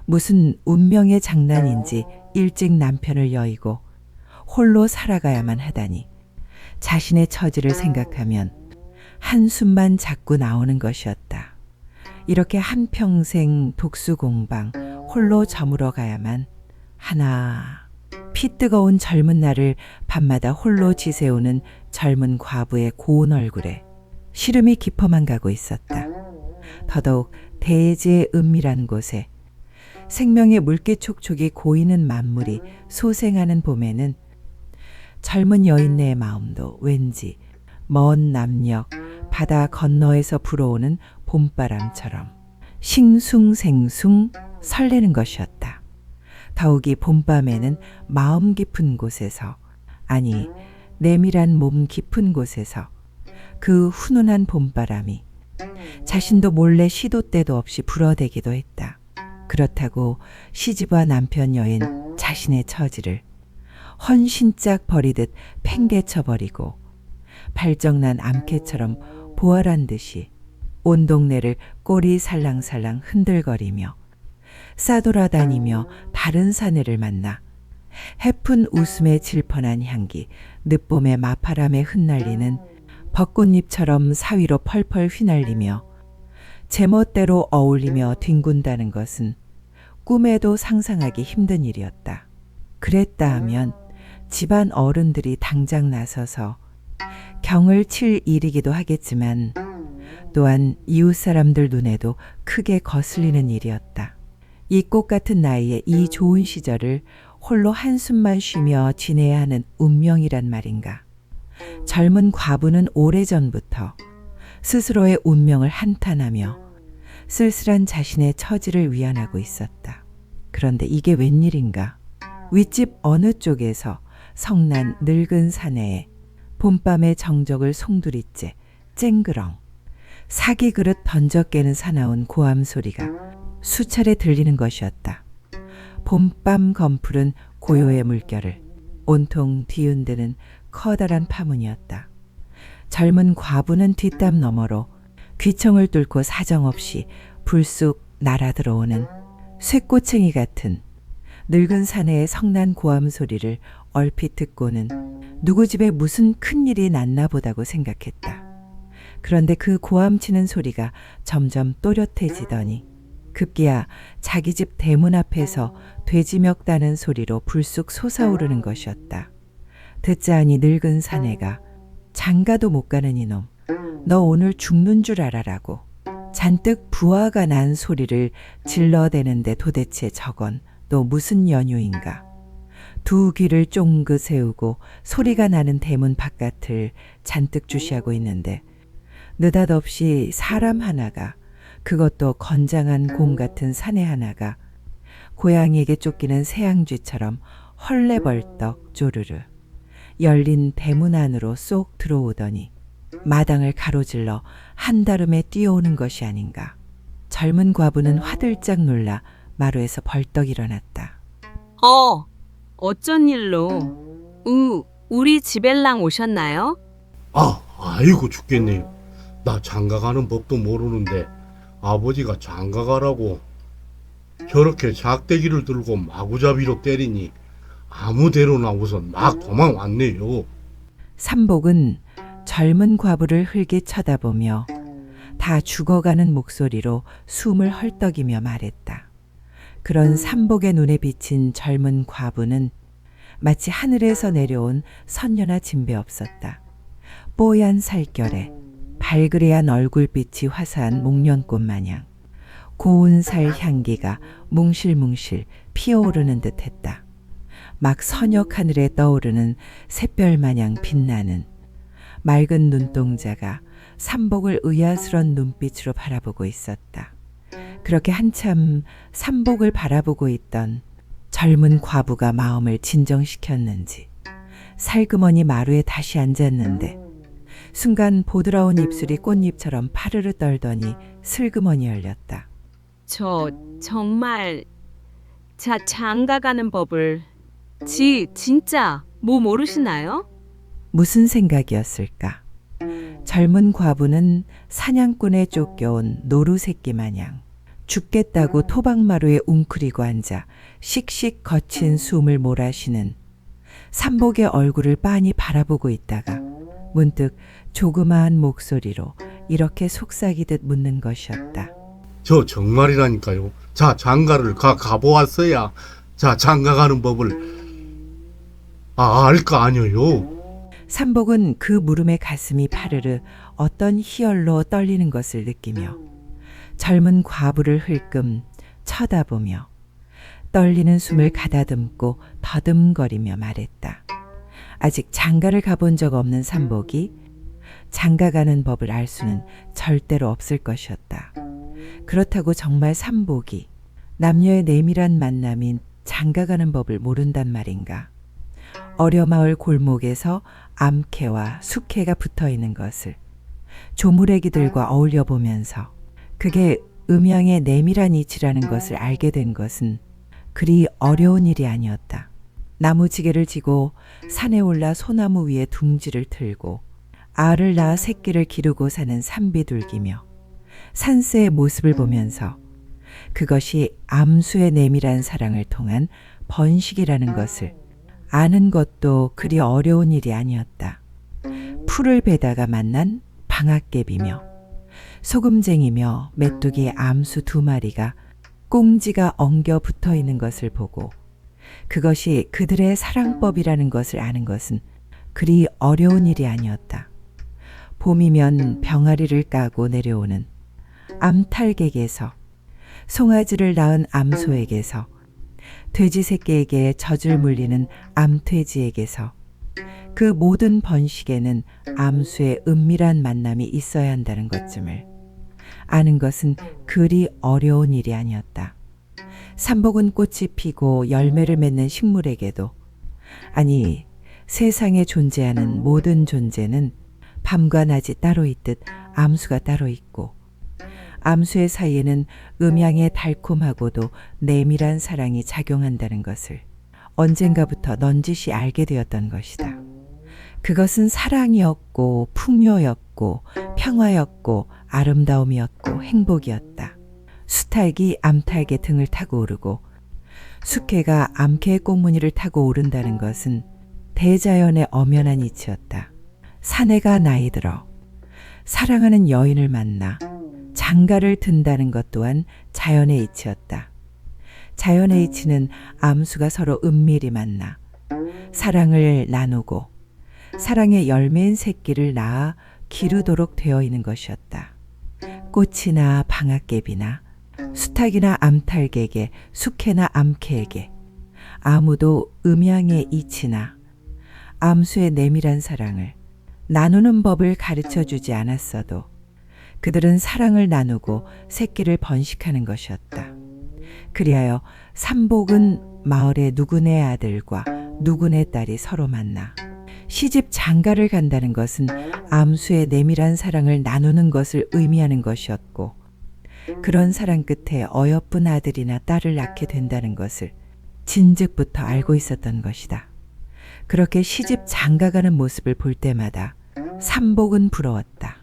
무슨 운명의 장난인지 일찍 남편을 여의고 홀로 살아가야만 하다니 자신의 처지를 생각하면 한숨만 자꾸 나오는 것이었다. 이렇게 한평생 독수공방 홀로 저물어 가야만 하나. 피 뜨거운 젊은 날을 밤마다 홀로 지새우는 젊은 과부의 고운 얼굴에 시름이 깊어만 가고 있었다. 더더욱 대지의 은밀한 곳에 생명의 물기촉촉이 고이는 만물이 소생하는 봄에는 젊은 여인네의 마음도 왠지 먼 남녘 바다 건너에서 불어오는 봄바람처럼 싱숭생숭 설레는 것이었다. 더욱이 봄밤에는 마음 깊은 곳에서 아니 내밀한 몸 깊은 곳에서 그 훈훈한 봄바람이 자신도 몰래 시도 때도 없이 불어대기도 했다. 그렇다고 시집와 남편 여인 자신의 처지를 헌신짝 버리듯 팽개쳐버리고 발정난 암캐처럼 보활한 듯이 온 동네를 꼬리 살랑살랑 흔들거리며 싸돌아다니며 다른 사내를 만나 해픈 웃음에 질펀한 향기 늦봄의 마파람에 흩날리는 벚꽃잎처럼 사위로 펄펄 휘날리며 제멋대로 어울리며 뒹군다는 것은 꿈에도 상상하기 힘든 일이었다. 그랬다 하면 집안 어른들이 당장 나서서 경을 칠 일이기도 하겠지만 또한 이웃 사람들 눈에도 크게 거슬리는 일이었다. 이 꽃 같은 나이에 이 좋은 시절을 홀로 한숨만 쉬며 지내야 하는 운명이란 말인가. 젊은 과부는 오래전부터 스스로의 운명을 한탄하며 쓸쓸한 자신의 처지를 위안하고 있었다. 그런데 이게 웬일인가. 윗집 어느 쪽에서 성난 늙은 사내에 봄밤의 정적을 송두리째 쨍그렁 사기 그릇 던져 깨는 사나운 고함 소리가 수차례 들리는 것이었다. 봄밤 검풀은 고요의 물결을 온통 뒤흔드는 커다란 파문이었다. 젊은 과부는 뒷담 너머로 귀청을 뚫고 사정없이 불쑥 날아들어오는 쇠꼬챙이 같은 늙은 사내의 성난 고함 소리를 얼핏 듣고는 누구 집에 무슨 큰일이 났나 보다고 생각했다. 그런데 그 고함치는 소리가 점점 또렷해지더니 급기야 자기 집 대문 앞에서 돼지멱 다는 소리로 불쑥 솟아오르는 것이었다. 듣자하니 늙은 사내가 장가도 못 가는 이놈, 너 오늘 죽는 줄 알아라고 잔뜩 부하가 난 소리를 질러대는데 도대체 저건 또 무슨 연유인가. 두 귀를 쫑긋 세우고 소리가 나는 대문 바깥을 잔뜩 주시하고 있는데 느닷없이 사람 하나가, 그것도 건장한 곰 같은 사내 하나가 고양이에게 쫓기는 새양쥐처럼 헐레벌떡 쪼르르 열린 대문 안으로 쏙 들어오더니 마당을 가로질러 한다름에 뛰어오는 것이 아닌가. 젊은 과부는 화들짝 놀라 마루에서 벌떡 일어났다. 어쩐 일로? 우리 집엘랑 오셨나요? 아이고 죽겠네요. 나 장가가는 법도 모르는데 아버지가 장가가라고 저렇게 작대기를 들고 마구잡이로 때리니 아무데로나 우선 막 도망왔네요. 삼복은 젊은 과부를 흘게 쳐다보며 다 죽어가는 목소리로 숨을 헐떡이며 말했다. 그런 삼복의 눈에 비친 젊은 과부는 마치 하늘에서 내려온 선녀나 진배 없었다. 뽀얀 살결에 발그레한 얼굴빛이 화사한 목련꽃 마냥 고운 살 향기가 뭉실뭉실 피어오르는 듯했다. 막 선역 하늘에 떠오르는 샛별 마냥 빛나는 맑은 눈동자가 삼복을 의아스런 눈빛으로 바라보고 있었다. 그렇게 한참 삼복을 바라보고 있던 젊은 과부가 마음을 진정시켰는지 살그머니 마루에 다시 앉았는데 순간 보드라운 입술이 꽃잎처럼 파르르 떨더니 슬그머니 열렸다. 정말 장가가는 법을 진짜 모르시나요? 무슨 생각이었을까? 젊은 과부는 사냥꾼에 쫓겨온 노루 새끼 마냥 죽겠다고 토박마루에 웅크리고 앉아 씩씩 거친 숨을 몰아쉬는 삼복의 얼굴을 빤히 바라보고 있다가 문득 조그마한 목소리로 이렇게 속삭이듯 묻는 것이었다. 저 정말이라니까요. 자, 장가를 가보았어야 자, 장가가는 법을 알 거 아니에요. 삼복은 그 물음에 가슴이 파르르 어떤 희열로 떨리는 것을 느끼며 젊은 과부를 흘끔 쳐다보며 떨리는 숨을 가다듬고 더듬거리며 말했다. 아직 장가를 가본 적 없는 삼복이 장가가는 법을 알 수는 절대로 없을 것이었다. 그렇다고 정말 삼복이 남녀의 내밀한 만남인 장가가는 법을 모른단 말인가. 어려마을 골목에서 암캐와 숙캐가 붙어있는 것을 조무래기들과 어울려 보면서 그게 음양의 내밀한 이치라는 것을 알게 된 것은 그리 어려운 일이 아니었다. 나무지게를 지고 산에 올라 소나무 위에 둥지를 틀고 알을 낳아 새끼를 기르고 사는 산비둘기며 산새의 모습을 보면서 그것이 암수의 내밀한 사랑을 통한 번식이라는 것을 아는 것도 그리 어려운 일이 아니었다. 풀을 베다가 만난 방앗개비며 소금쟁이며 메뚜기 암수 2마리가 꽁지가 엉겨 붙어 있는 것을 보고 그것이 그들의 사랑법이라는 것을 아는 것은 그리 어려운 일이 아니었다. 봄이면 병아리를 까고 내려오는 암탈객에서 송아지를 낳은 암소에게서 돼지 새끼에게 젖을 물리는 암돼지에게서 그 모든 번식에는 암수의 은밀한 만남이 있어야 한다는 것쯤을 아는 것은 그리 어려운 일이 아니었다. 삼복은 꽃이 피고 열매를 맺는 식물에게도, 아니 세상에 존재하는 모든 존재는 밤과 낮이 따로 있듯 암수가 따로 있고 암수의 사이에는 음양의 달콤하고도 내밀한 사랑이 작용한다는 것을 언젠가부터 넌지시 알게 되었던 것이다. 그것은 사랑이었고 풍요였고 평화였고 아름다움이었고 행복이었다. 수탉이 암탉의 등을 타고 오르고 숙해가 암캐의 꽁무니를 타고 오른다는 것은 대자연의 엄연한 이치였다. 사내가 나이 들어 사랑하는 여인을 만나 장가를 든다는 것 또한 자연의 이치였다. 자연의 이치는 암수가 서로 은밀히 만나 사랑을 나누고 사랑의 열매인 새끼를 낳아 기르도록 되어 있는 것이었다. 꽃이나 방앗개비나 수탉이나 암탉에게 숙해나 암캐에게 아무도 음양의 이치나 암수의 내밀한 사랑을 나누는 법을 가르쳐 주지 않았어도 그들은 사랑을 나누고 새끼를 번식하는 것이었다. 그리하여 삼복은 마을의 누구네 아들과 누구네 딸이 서로 만나 시집 장가를 간다는 것은 암수의 내밀한 사랑을 나누는 것을 의미하는 것이었고 그런 사랑 끝에 어여쁜 아들이나 딸을 낳게 된다는 것을 진즉부터 알고 있었던 것이다. 그렇게 시집 장가가는 모습을 볼 때마다 삼복은 부러웠다.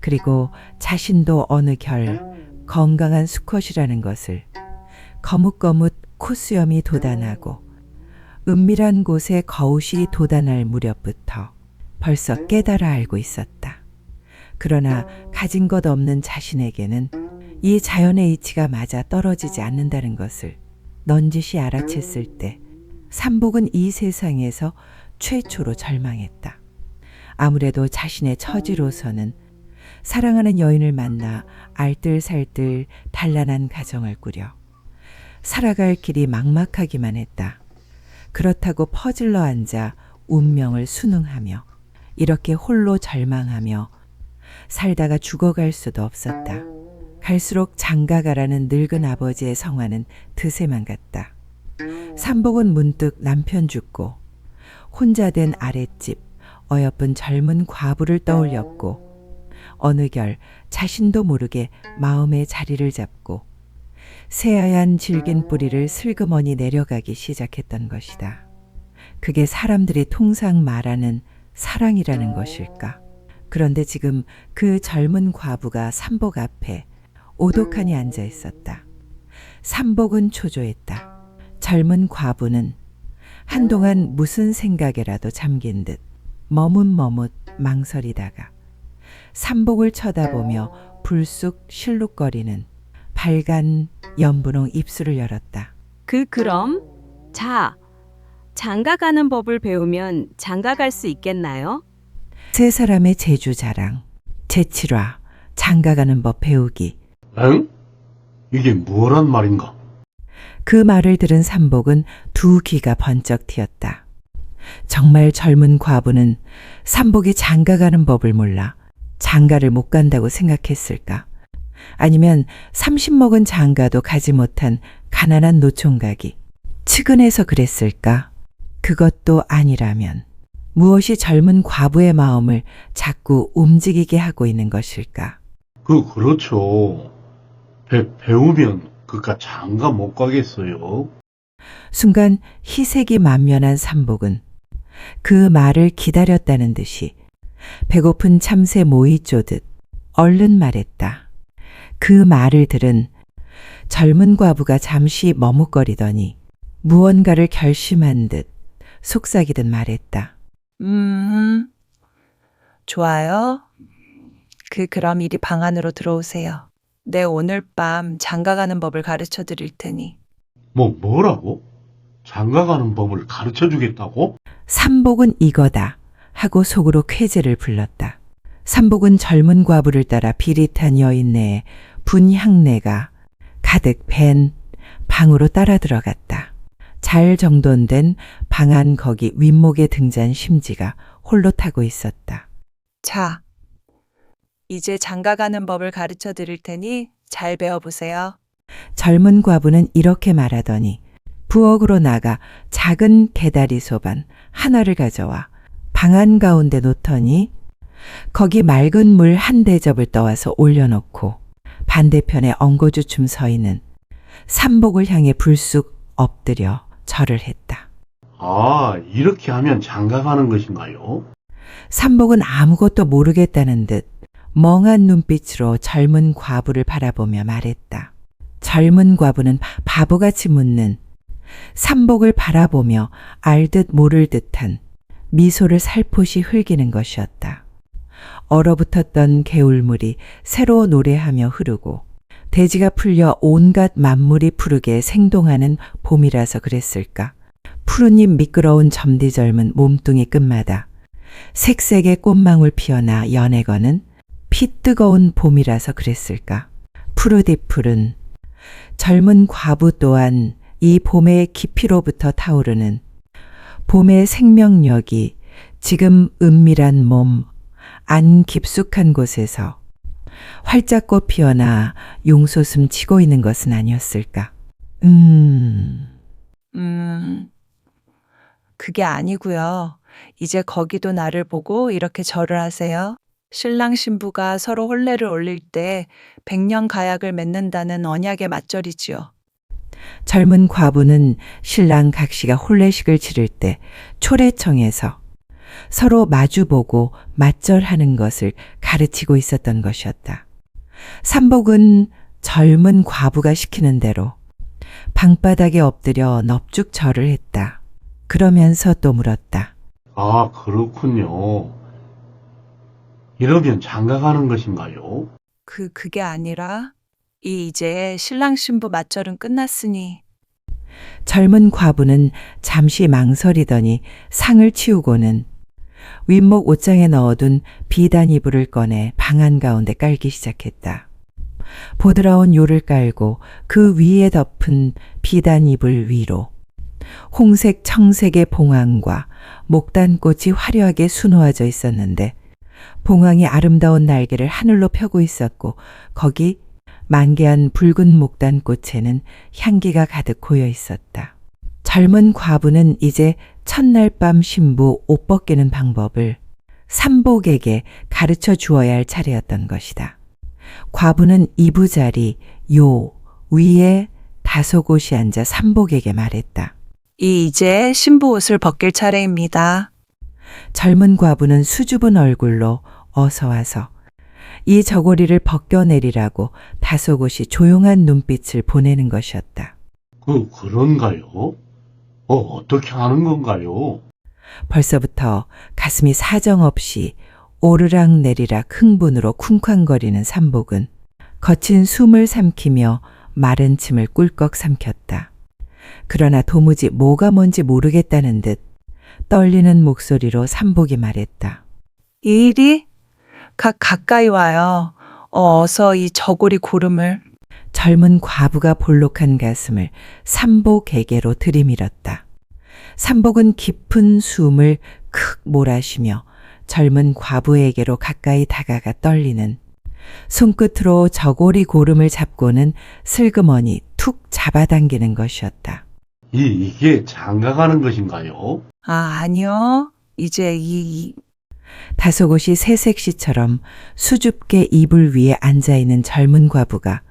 그리고 자신도 어느 결 건강한 수컷이라는 것을 거뭇거뭇 콧수염이 돋아나고 은밀한 곳에 거웃이 돋아날 무렵부터 벌써 깨달아 알고 있었다. 그러나 가진 것 없는 자신에게는 이 자연의 이치가 맞아 떨어지지 않는다는 것을 넌지시 알아챘을 때 삼복은 이 세상에서 최초로 절망했다. 아무래도 자신의 처지로서는 사랑하는 여인을 만나 알뜰살뜰 단란한 가정을 꾸려 살아갈 길이 막막하기만 했다. 그렇다고 퍼질러 앉아 운명을 순응하며 이렇게 홀로 절망하며 살다가 죽어갈 수도 없었다. 갈수록 장가가라는 늙은 아버지의 성화는 드세만 같다. 삼복은 문득 남편 죽고 혼자 된 아랫집 어여쁜 젊은 과부를 떠올렸고 어느 결 자신도 모르게 마음의 자리를 잡고 새하얀 질긴 뿌리를 슬그머니 내려가기 시작했던 것이다. 그게 사람들이 통상 말하는 사랑이라는 것일까? 그런데 지금 그 젊은 과부가 삼복 앞에 오독하니 앉아 있었다. 삼복은 초조했다. 젊은 과부는 한동안 무슨 생각에라도 잠긴 듯 머뭇머뭇 망설이다가 삼복을 쳐다보며 불쑥 실룩거리는 발간 연분홍 입술을 열었다. 그럼 장가 가는 법을 배우면 장가 갈 수 있겠나요? 세 사람의 제주 자랑, 제7화 장가가는 법 배우기. 응? 이게 뭐란 말인가? 그 말을 들은 삼복은 두 귀가 번쩍 트였다. 정말 젊은 과부는 삼복이 장가가는 법을 몰라 장가를 못 간다고 생각했을까? 아니면 30 먹은 장가도 가지 못한 가난한 노총각이 측은해서 그랬을까? 그것도 아니라면 무엇이 젊은 과부의 마음을 자꾸 움직이게 하고 있는 것일까? 그렇죠. 배우면 그깟 장가 못 가겠어요. 순간 희색이 만면한 삼복은 그 말을 기다렸다는 듯이 배고픈 참새 모이 쪼듯 얼른 말했다. 그 말을 들은 젊은 과부가 잠시 머뭇거리더니 무언가를 결심한 듯 속삭이듯 말했다. 좋아요. 그럼 이리 방 안으로 들어오세요. 내 오늘 밤 장가가는 법을 가르쳐 드릴 테니. 뭐라고? 장가 가는 법을 가르쳐 주겠다고? 삼복은 이거다 하고 속으로 쾌재를 불렀다. 삼복은 젊은 과부를 따라 비릿한 여인네에 분향내가 가득 밴 방으로 따라 들어갔다. 잘 정돈된 방 안 거기 윗목에 등잔 심지가 홀로 타고 있었다. 자, 이제 장가가는 법을 가르쳐 드릴 테니 잘 배워보세요. 젊은 과부는 이렇게 말하더니 부엌으로 나가 작은 개다리 소반 하나를 가져와 방 한가운데 놓더니 거기 맑은 물 한 대접을 떠와서 올려놓고 반대편에 엉거주춤 서 있는 삼복을 향해 불쑥 엎드려 절을 했다. 아, 이렇게 하면 장가 가는 것인가요? 삼복은 아무것도 모르겠다는 듯 멍한 눈빛으로 젊은 과부를 바라보며 말했다. 젊은 과부는 바보같이 묻는 삼복을 바라보며 알듯 모를 듯한 미소를 살포시 흘기는 것이었다. 얼어붙었던 개울물이 새로 노래하며 흐르고 대지가 풀려 온갖 만물이 푸르게 생동하는 봄이라서 그랬을까. 푸른잎 미끄러운 점디절문 몸뚱이 끝마다 색색의 꽃망울 피어나 연애거는 피 뜨거운 봄이라서 그랬을까. 푸르디푸른 젊은 과부 또한 이 봄의 깊이로부터 타오르는 봄의 생명력이 지금 은밀한 몸, 안 깊숙한 곳에서 활짝꽃 피어나 용솟음 치고 있는 것은 아니었을까. 그게 아니고요. 이제 거기도 나를 보고 이렇게 절을 하세요. 신랑 신부가 서로 혼례를 올릴 때 100년 가약을 맺는다는 언약의 맞절이지요. 젊은 과부는 신랑 각시가 혼례식을 치를 때 초례청에서 서로 마주보고 맞절하는 것을 가르치고 있었던 것이었다. 삼복은 젊은 과부가 시키는 대로 방바닥에 엎드려 넙죽 절을 했다. 그러면서 또 물었다. 아, 그렇군요. 이러면 장가가는 것인가요? 그게 아니라 이제 신랑 신부 맞절은 끝났으니. 젊은 과부는 잠시 망설이더니 상을 치우고는 윗목 옷장에 넣어둔 비단 이불을 꺼내 방 한가운데 깔기 시작했다. 보드라운 요를 깔고 그 위에 덮은 비단 이불 위로 홍색 청색의 봉황과 목단꽃이 화려하게 수놓아져 있었는데 봉황이 아름다운 날개를 하늘로 펴고 있었고 거기 만개한 붉은 목단꽃에는 향기가 가득 고여 있었다. 젊은 과부는 이제 첫날 밤 신부 옷 벗기는 방법을 삼복에게 가르쳐 주어야 할 차례였던 것이다. 과부는 이부자리 요 위에 다소곳이 앉아 삼복에게 말했다. 이제 신부 옷을 벗길 차례입니다. 젊은 과부는 수줍은 얼굴로 어서 와서 이 저고리를 벗겨내리라고 다소곳이 조용한 눈빛을 보내는 것이었다. 그런가요? 어떻게 하는 건가요? 벌써부터 가슴이 사정없이 오르락 내리락 흥분으로 쿵쾅거리는 삼복은 거친 숨을 삼키며 마른 침을 꿀꺽 삼켰다. 그러나 도무지 뭐가 뭔지 모르겠다는 듯 떨리는 목소리로 삼복이 말했다. 이리 가까이 와요. 어서 이 저고리 고름을. 젊은 과부가 볼록한 가슴을 삼복에게로 들이밀었다. 삼복은 깊은 숨을 크 몰아쉬며 젊은 과부에게로 가까이 다가가 떨리는 손끝으로 저고리 고름을 잡고는 슬그머니 툭 잡아당기는 것이었다. 이게 장가가는 것인가요? 아니요. 이제 다소곳이 새색시처럼 수줍게 이불 위에 앉아있는 젊은 과부가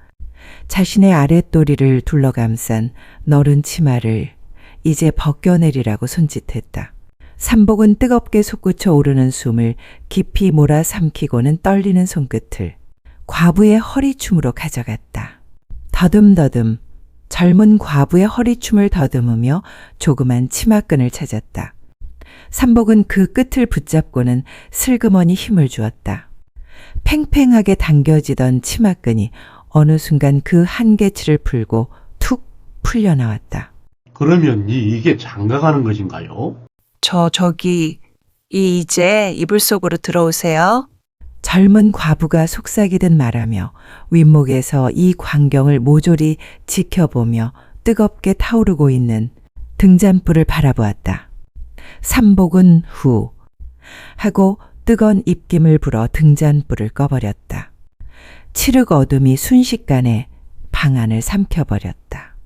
자신의 아랫도리를 둘러감싼 너른 치마를 이제 벗겨내리라고 손짓했다. 삼복은 뜨겁게 솟구쳐 오르는 숨을 깊이 몰아 삼키고는 떨리는 손끝을 과부의 허리춤으로 가져갔다. 더듬더듬 젊은 과부의 허리춤을 더듬으며 조그만 치마끈을 찾았다. 삼복은 그 끝을 붙잡고는 슬그머니 힘을 주었다. 팽팽하게 당겨지던 치마끈이 어느 순간 그 한계치를 풀고 툭 풀려나왔다. 그러면 이게 장가가는 것인가요? 저기 이제 이불 속으로 들어오세요. 젊은 과부가 속삭이듯 말하며 윗목에서 이 광경을 모조리 지켜보며 뜨겁게 타오르고 있는 등잔불을 바라보았다. 삼복은 후 하고 뜨거운 입김을 불어 등잔불을 꺼버렸다. 칠흑 어둠이 순식간에 방 안을 삼켜버렸다.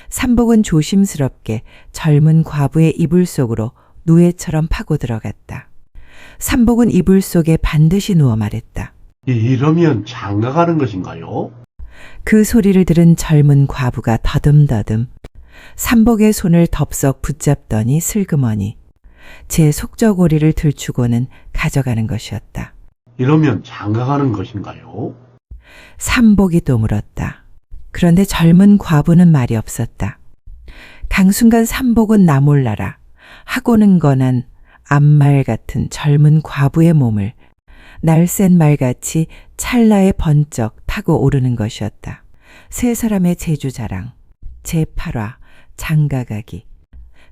삼복은 조심스럽게 젊은 과부의 이불 속으로 누에처럼 파고 들어갔다. 삼복은 이불 속에 반드시 누워 말했다. 이러면 장가가는 것인가요? 그 소리를 들은 젊은 과부가 더듬더듬 삼복의 손을 덥석 붙잡더니 슬그머니 제 속저고리를 들추고는 가져가는 것이었다. 이러면 장가가는 것인가요? 삼복이 또 물었다. 그런데 젊은 과부는 말이 없었다. 당순간 삼복은 나 몰라라 하고는 거난 암말 같은 젊은 과부의 몸을 날쌘 말같이 찰나에 번쩍 타고 오르는 것이었다. 세 사람의 제주자랑, 제8화 장가가기.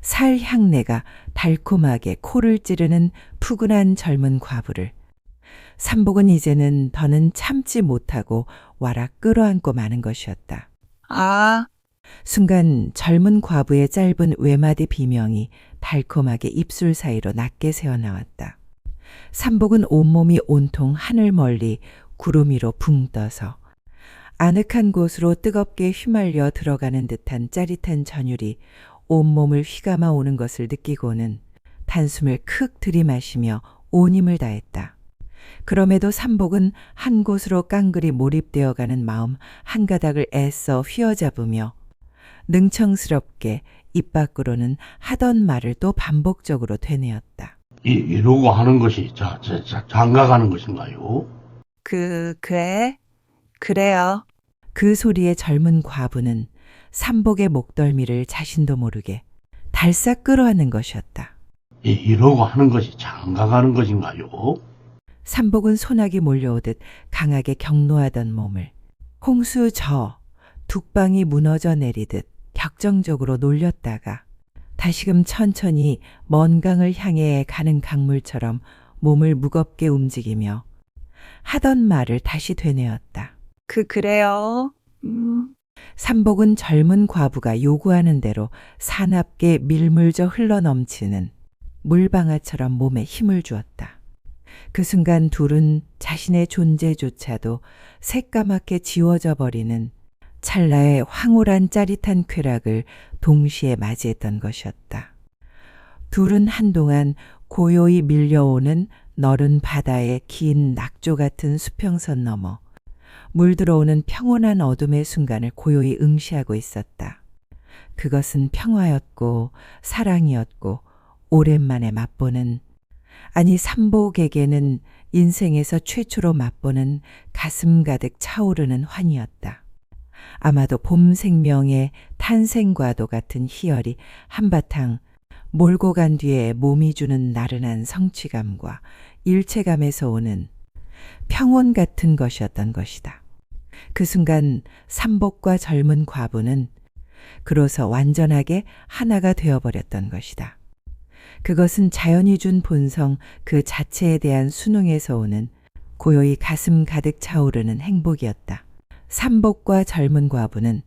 살 향내가 달콤하게 코를 찌르는 푸근한 젊은 과부를 삼복은 이제는 더는 참지 못하고 와락 끌어안고 마는 것이었다. 아, 순간 젊은 과부의 짧은 외마디 비명이 달콤하게 입술 사이로 낮게 새어나왔다. 삼복은 온몸이 온통 하늘 멀리 구름 위로 붕 떠서 아늑한 곳으로 뜨겁게 휘말려 들어가는 듯한 짜릿한 전율이 온몸을 휘감아 오는 것을 느끼고는 단숨을 크 들이마시며 온 힘을 다했다. 그럼에도 삼복은 한 곳으로 깡그리 몰입되어 가는 마음 한 가닥을 애써 휘어잡으며 능청스럽게 입 밖으로는 하던 말을 또 반복적으로 되뇌었다. 이러고 하는 것이 장가가는 것인가요? 그래요. 그 소리에 젊은 과부는 삼복의 목덜미를 자신도 모르게 달싹 끌어안는 것이었다. 이러고 하는 것이 장가가는 것인가요? 삼복은 소나기 몰려오듯 강하게 격노하던 몸을 홍수 둑방이 무너져 내리듯 격정적으로 놀렸다가 다시금 천천히 먼 강을 향해 가는 강물처럼 몸을 무겁게 움직이며 하던 말을 다시 되뇌었다. 그래요. 삼복은 젊은 과부가 요구하는 대로 사납게 밀물져 흘러넘치는 물방아처럼 몸에 힘을 주었다. 그 순간 둘은 자신의 존재조차도 새까맣게 지워져 버리는 찰나의 황홀한 짜릿한 쾌락을 동시에 맞이했던 것이었다. 둘은 한동안 고요히 밀려오는 너른 바다의 긴 낙조 같은 수평선 너머 물들어오는 평온한 어둠의 순간을 고요히 응시하고 있었다. 그것은 평화였고 사랑이었고 오랜만에 맛보는, 아니 삼복에게는 인생에서 최초로 맛보는 가슴 가득 차오르는 환희였다. 아마도 봄 생명의 탄생과도 같은 희열이 한바탕 몰고 간 뒤에 몸이 주는 나른한 성취감과 일체감에서 오는 평온 같은 것이었던 것이다. 그 순간 삼복과 젊은 과부는 그로서 완전하게 하나가 되어버렸던 것이다. 그것은 자연이 준 본성 그 자체에 대한 순응에서 오는 고요히 가슴 가득 차오르는 행복이었다. 삼복과 젊은 과부는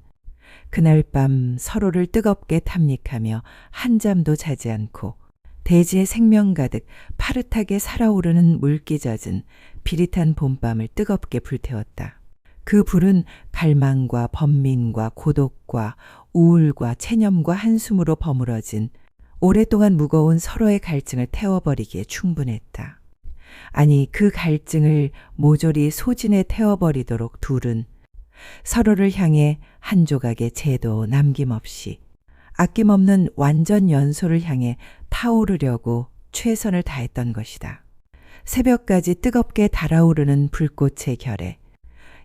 그날 밤 서로를 뜨겁게 탐닉하며 한잠도 자지 않고 대지의 생명 가득 파릇하게 살아오르는 물기 젖은 비릿한 봄밤을 뜨겁게 불태웠다. 그 불은 갈망과 번민과 고독과 우울과 체념과 한숨으로 버무러진 오랫동안 무거운 서로의 갈증을 태워버리기에 충분했다. 아니, 그 갈증을 모조리 소진에 태워버리도록 둘은 서로를 향해 한 조각의 재도 남김없이 아낌없는 완전 연소를 향해 타오르려고 최선을 다했던 것이다. 새벽까지 뜨겁게 달아오르는 불꽃의 결에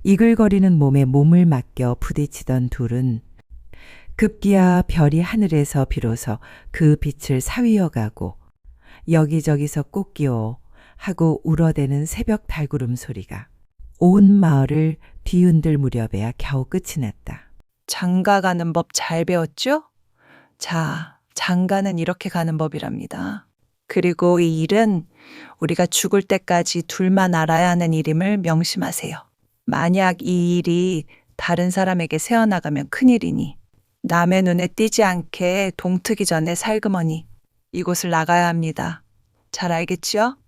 이글거리는 몸에 몸을 맡겨 부딪히던 둘은 급기야 별이 하늘에서 비로소 그 빛을 사위어가고 여기저기서 꽃기호 하고 울어대는 새벽 달구름 소리가 온 마을을 뒤흔들 무렵에야 겨우 끝이 났다. 장가 가는 법 잘 배웠죠? 자, 장가는 이렇게 가는 법이랍니다. 그리고 이 일은 우리가 죽을 때까지 둘만 알아야 하는 일임을 명심하세요. 만약 이 일이 다른 사람에게 새어나가면 큰일이니 남의 눈에 띄지 않게 동트기 전에 살그머니 이곳을 나가야 합니다. 잘 알겠지요?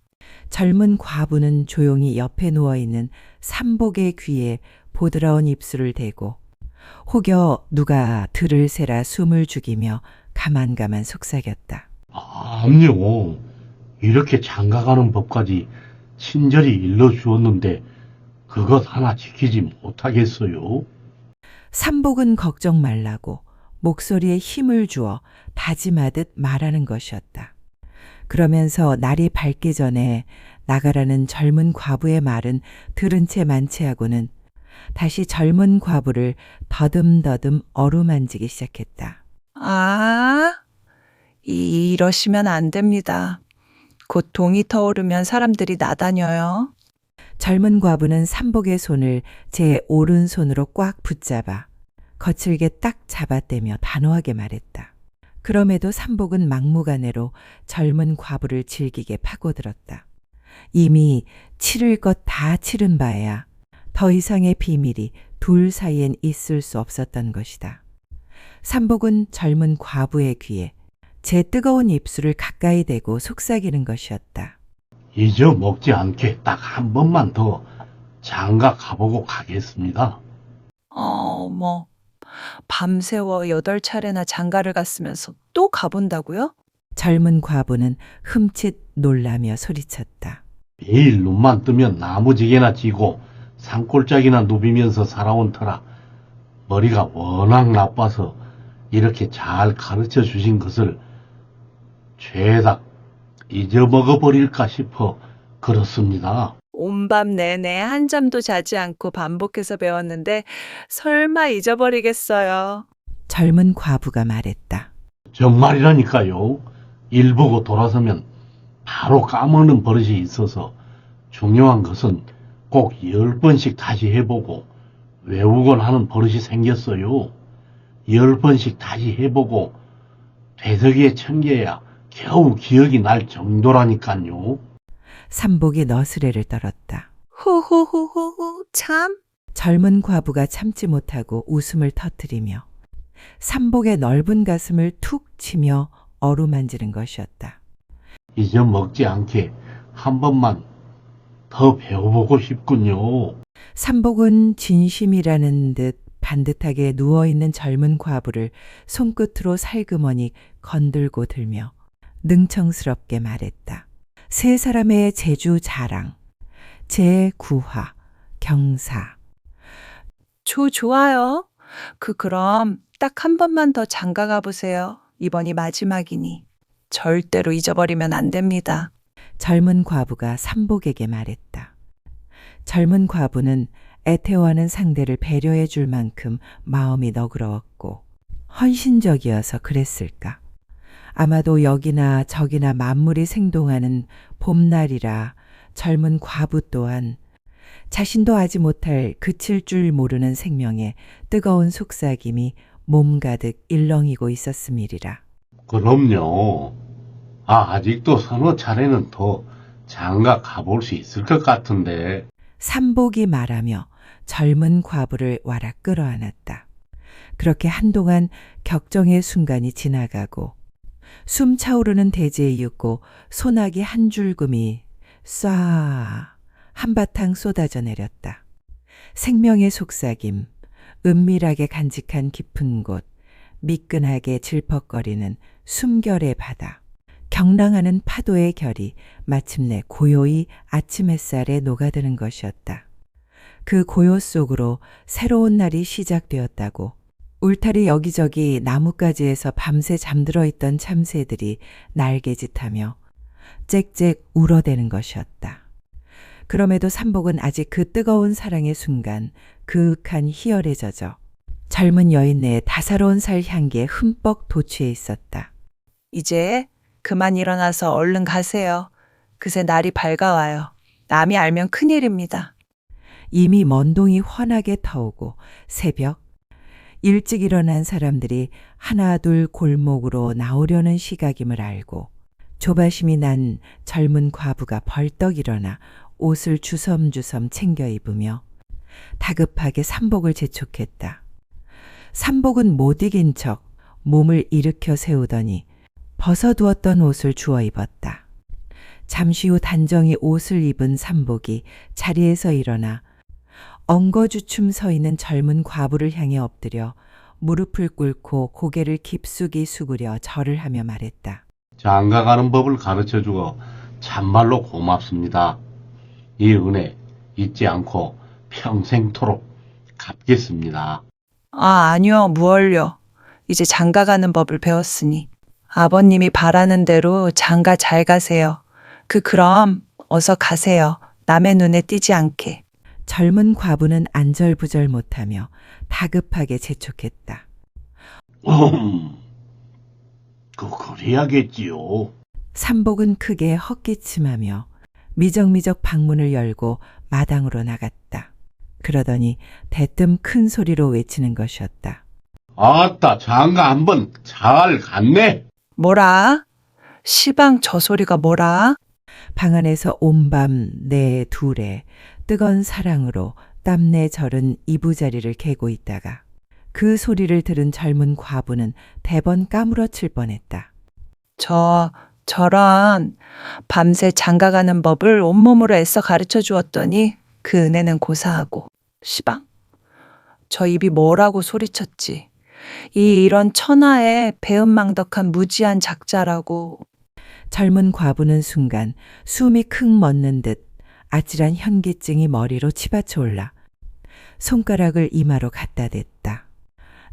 젊은 과부는 조용히 옆에 누워있는 삼복의 귀에 보드라운 입술을 대고 혹여 누가 들을 새라 숨을 죽이며 가만가만 속삭였다. 암요, 이렇게 장가가는 법까지 친절히 일러주었는데 그것 하나 지키지 못하겠어요? 삼복은 걱정 말라고 목소리에 힘을 주어 다짐하듯 말하는 것이었다. 그러면서 날이 밝기 전에 나가라는 젊은 과부의 말은 들은 채 만취하고는 다시 젊은 과부를 더듬더듬 어루만지기 시작했다. 아, 이러시면 안 됩니다. 곧 동이 터오르면 사람들이 나다녀요. 젊은 과부는 삼복의 손을 제 오른손으로 꽉 붙잡아 거칠게 딱 잡아떼며 단호하게 말했다. 그럼에도 삼복은 막무가내로 젊은 과부를 질기게 파고들었다. 이미 치를 것 다 치른 바에야 더 이상의 비밀이 둘 사이엔 있을 수 없었던 것이다. 삼복은 젊은 과부의 귀에 제 뜨거운 입술을 가까이 대고 속삭이는 것이었다. 잊어먹지 않게 딱 한 번만 더 장가 가보고 가겠습니다. 밤새워 8차례나 장가를 갔으면서 또 가본다고요? 젊은 과부는 흠칫 놀라며 소리쳤다. 매일 눈만 뜨면 나무지게나 지고 산골짜기나 누비면서 살아온 터라 머리가 워낙 나빠서 이렇게 잘 가르쳐 주신 것을 죄다 잊어먹어버릴까 싶어 그렇습니다. 온밤 내내 한 잠도 자지 않고 반복해서 배웠는데 설마 잊어버리겠어요. 젊은 과부가 말했다. 정말이라니까요. 일 보고 돌아서면 바로 까먹는 버릇이 있어서 중요한 것은 꼭 10번씩 다시 해보고 외우곤 하는 버릇이 생겼어요. 10번씩 다시 해보고 되새기에 챙겨야 겨우 기억이 날 정도라니까요. 삼복이 너스레를 떨었다. 후후후후후 참. 젊은 과부가 참지 못하고 웃음을 터뜨리며 삼복의 넓은 가슴을 툭 치며 어루만지는 것이었다. 잊어먹지 않게 한 번만 더 배워보고 싶군요. 삼복은 진심이라는 듯 반듯하게 누워있는 젊은 과부를 손끝으로 살그머니 건들고 들며 능청스럽게 말했다. 세 사람의 제주 자랑, 제9화, 경사. 좋아요. 그럼 딱 한 번만 더 장가 가보세요. 이번이 마지막이니. 절대로 잊어버리면 안 됩니다. 젊은 과부가 삼복에게 말했다. 젊은 과부는 애태워하는 상대를 배려해 줄 만큼 마음이 너그러웠고 헌신적이어서 그랬을까. 아마도 여기나 저기나 만물이 생동하는 봄날이라 젊은 과부 또한 자신도 아지 못할 그칠 줄 모르는 생명의 뜨거운 속삭임이 몸 가득 일렁이고 있었음이리라. 그럼요. 아직도 서너 차례는 더 장가 가볼 수 있을 것 같은데. 삼복이 말하며 젊은 과부를 와락 끌어안았다. 그렇게 한동안 격정의 순간이 지나가고 숨 차오르는 대지에 윳고 소나기 한 줄금이 쏴 한바탕 쏟아져 내렸다. 생명의 속삭임, 은밀하게 간직한 깊은 곳, 미끈하게 질퍽거리는 숨결의 바다, 경랑하는 파도의 결이 마침내 고요히 아침 햇살에 녹아드는 것이었다. 그 고요 속으로 새로운 날이 시작되었다고 울타리 여기저기 나뭇가지에서 밤새 잠들어 있던 참새들이 날개짓하며 짹짹 울어대는 것이었다. 그럼에도 삼복은 아직 그 뜨거운 사랑의 순간 그윽한 희열에 젖어 젊은 여인네의 다사로운 살 향기에 흠뻑 도취해 있었다. 이제 그만 일어나서 얼른 가세요. 그새 날이 밝아와요. 남이 알면 큰일입니다. 이미 먼동이 환하게 터오고 새벽 일찍 일어난 사람들이 하나둘 골목으로 나오려는 시각임을 알고 조바심이 난 젊은 과부가 벌떡 일어나 옷을 주섬주섬 챙겨 입으며 다급하게 삼복을 재촉했다. 삼복은 못 이긴 척 몸을 일으켜 세우더니 벗어두었던 옷을 주워 입었다. 잠시 후 단정히 옷을 입은 삼복이 자리에서 일어나 엉거주춤 서 있는 젊은 과부를 향해 엎드려 무릎을 꿇고 고개를 깊숙이 숙으려 절을 하며 말했다. 장가 가는 법을 가르쳐주어 참말로 고맙습니다. 이 은혜 잊지 않고 평생토록 갚겠습니다. 아니요, 무얼요. 이제 장가 가는 법을 배웠으니 아버님이 바라는 대로 장가 잘 가세요. 그럼 어서 가세요. 남의 눈에 띄지 않게. 젊은 과부는 안절부절 못하며 다급하게 재촉했다. 그래야겠지요. 삼복은 크게 헛기침하며 미적미적 방문을 열고 마당으로 나갔다. 그러더니 대뜸 큰 소리로 외치는 것이었다. 아따, 장가 한번 잘 갔네. 뭐라? 시방 저 소리가 뭐라? 방 안에서 온밤 내 둘에 뜨거운 사랑으로 땀내 절은 이부자리를 개고 있다가 그 소리를 들은 젊은 과부는 대번 까무러칠 뻔했다. 저런 밤새 장가가는 법을 온몸으로 애써 가르쳐 주었더니 그 은혜는 고사하고. 시방? 저 입이 뭐라고 소리쳤지. 이런 천하의 배은망덕한 무지한 작자라고. 젊은 과부는 순간 숨이 킁 멎는 듯 아찔한 현기증이 머리로 치받쳐 올라 손가락을 이마로 갖다 댔다.